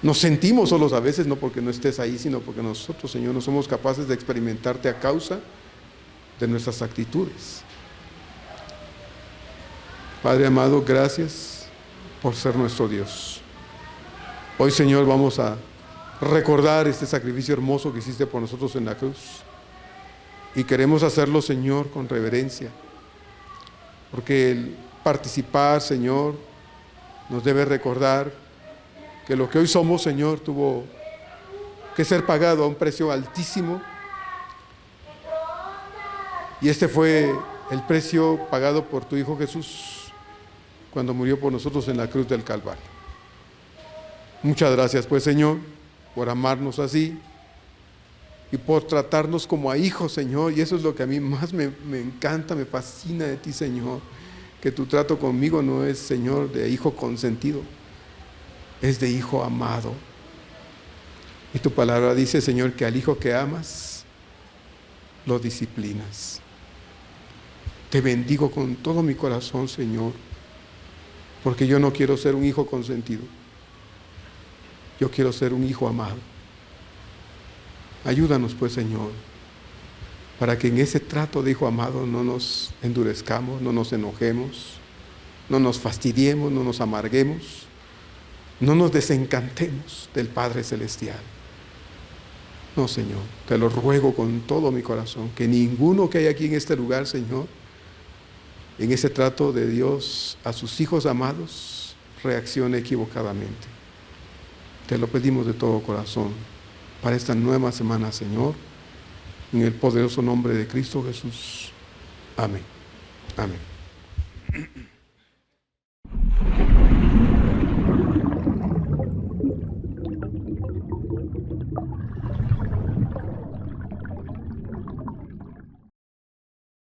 Nos sentimos solos a veces, no porque no estés ahí, sino porque nosotros, Señor, no somos capaces de experimentarte a causa de nuestras actitudes. Padre amado, gracias por ser nuestro Dios. Hoy, Señor, vamos a recordar este sacrificio hermoso que hiciste por nosotros en la cruz. Y queremos hacerlo, Señor, con reverencia. Porque el participar, Señor, nos debe recordar que lo que hoy somos, Señor, tuvo que ser pagado a un precio altísimo. Y este fue el precio pagado por tu Hijo Jesús cuando murió por nosotros en la cruz del Calvario. Muchas gracias, pues, Señor, por amarnos así y por tratarnos como a hijos, Señor. Y eso es lo que a mí más me encanta, me fascina de ti, Señor. Que tu trato conmigo no es, Señor, de hijo consentido, es de hijo amado. Y tu palabra dice, Señor, que al hijo que amas, lo disciplinas. Te bendigo con todo mi corazón, Señor, porque yo no quiero ser un hijo consentido. Yo quiero ser un hijo amado. Ayúdanos pues, Señor, para que en ese trato de hijo amado no nos endurezcamos, no nos enojemos, no nos fastidiemos, no nos amarguemos, no nos desencantemos del Padre Celestial. No, Señor, te lo ruego con todo mi corazón, que ninguno que hay aquí en este lugar, Señor, en ese trato de Dios a sus hijos amados, reaccione equivocadamente. Te lo pedimos de todo corazón para esta nueva semana, Señor, en el poderoso nombre de Cristo Jesús. Amén. Amén.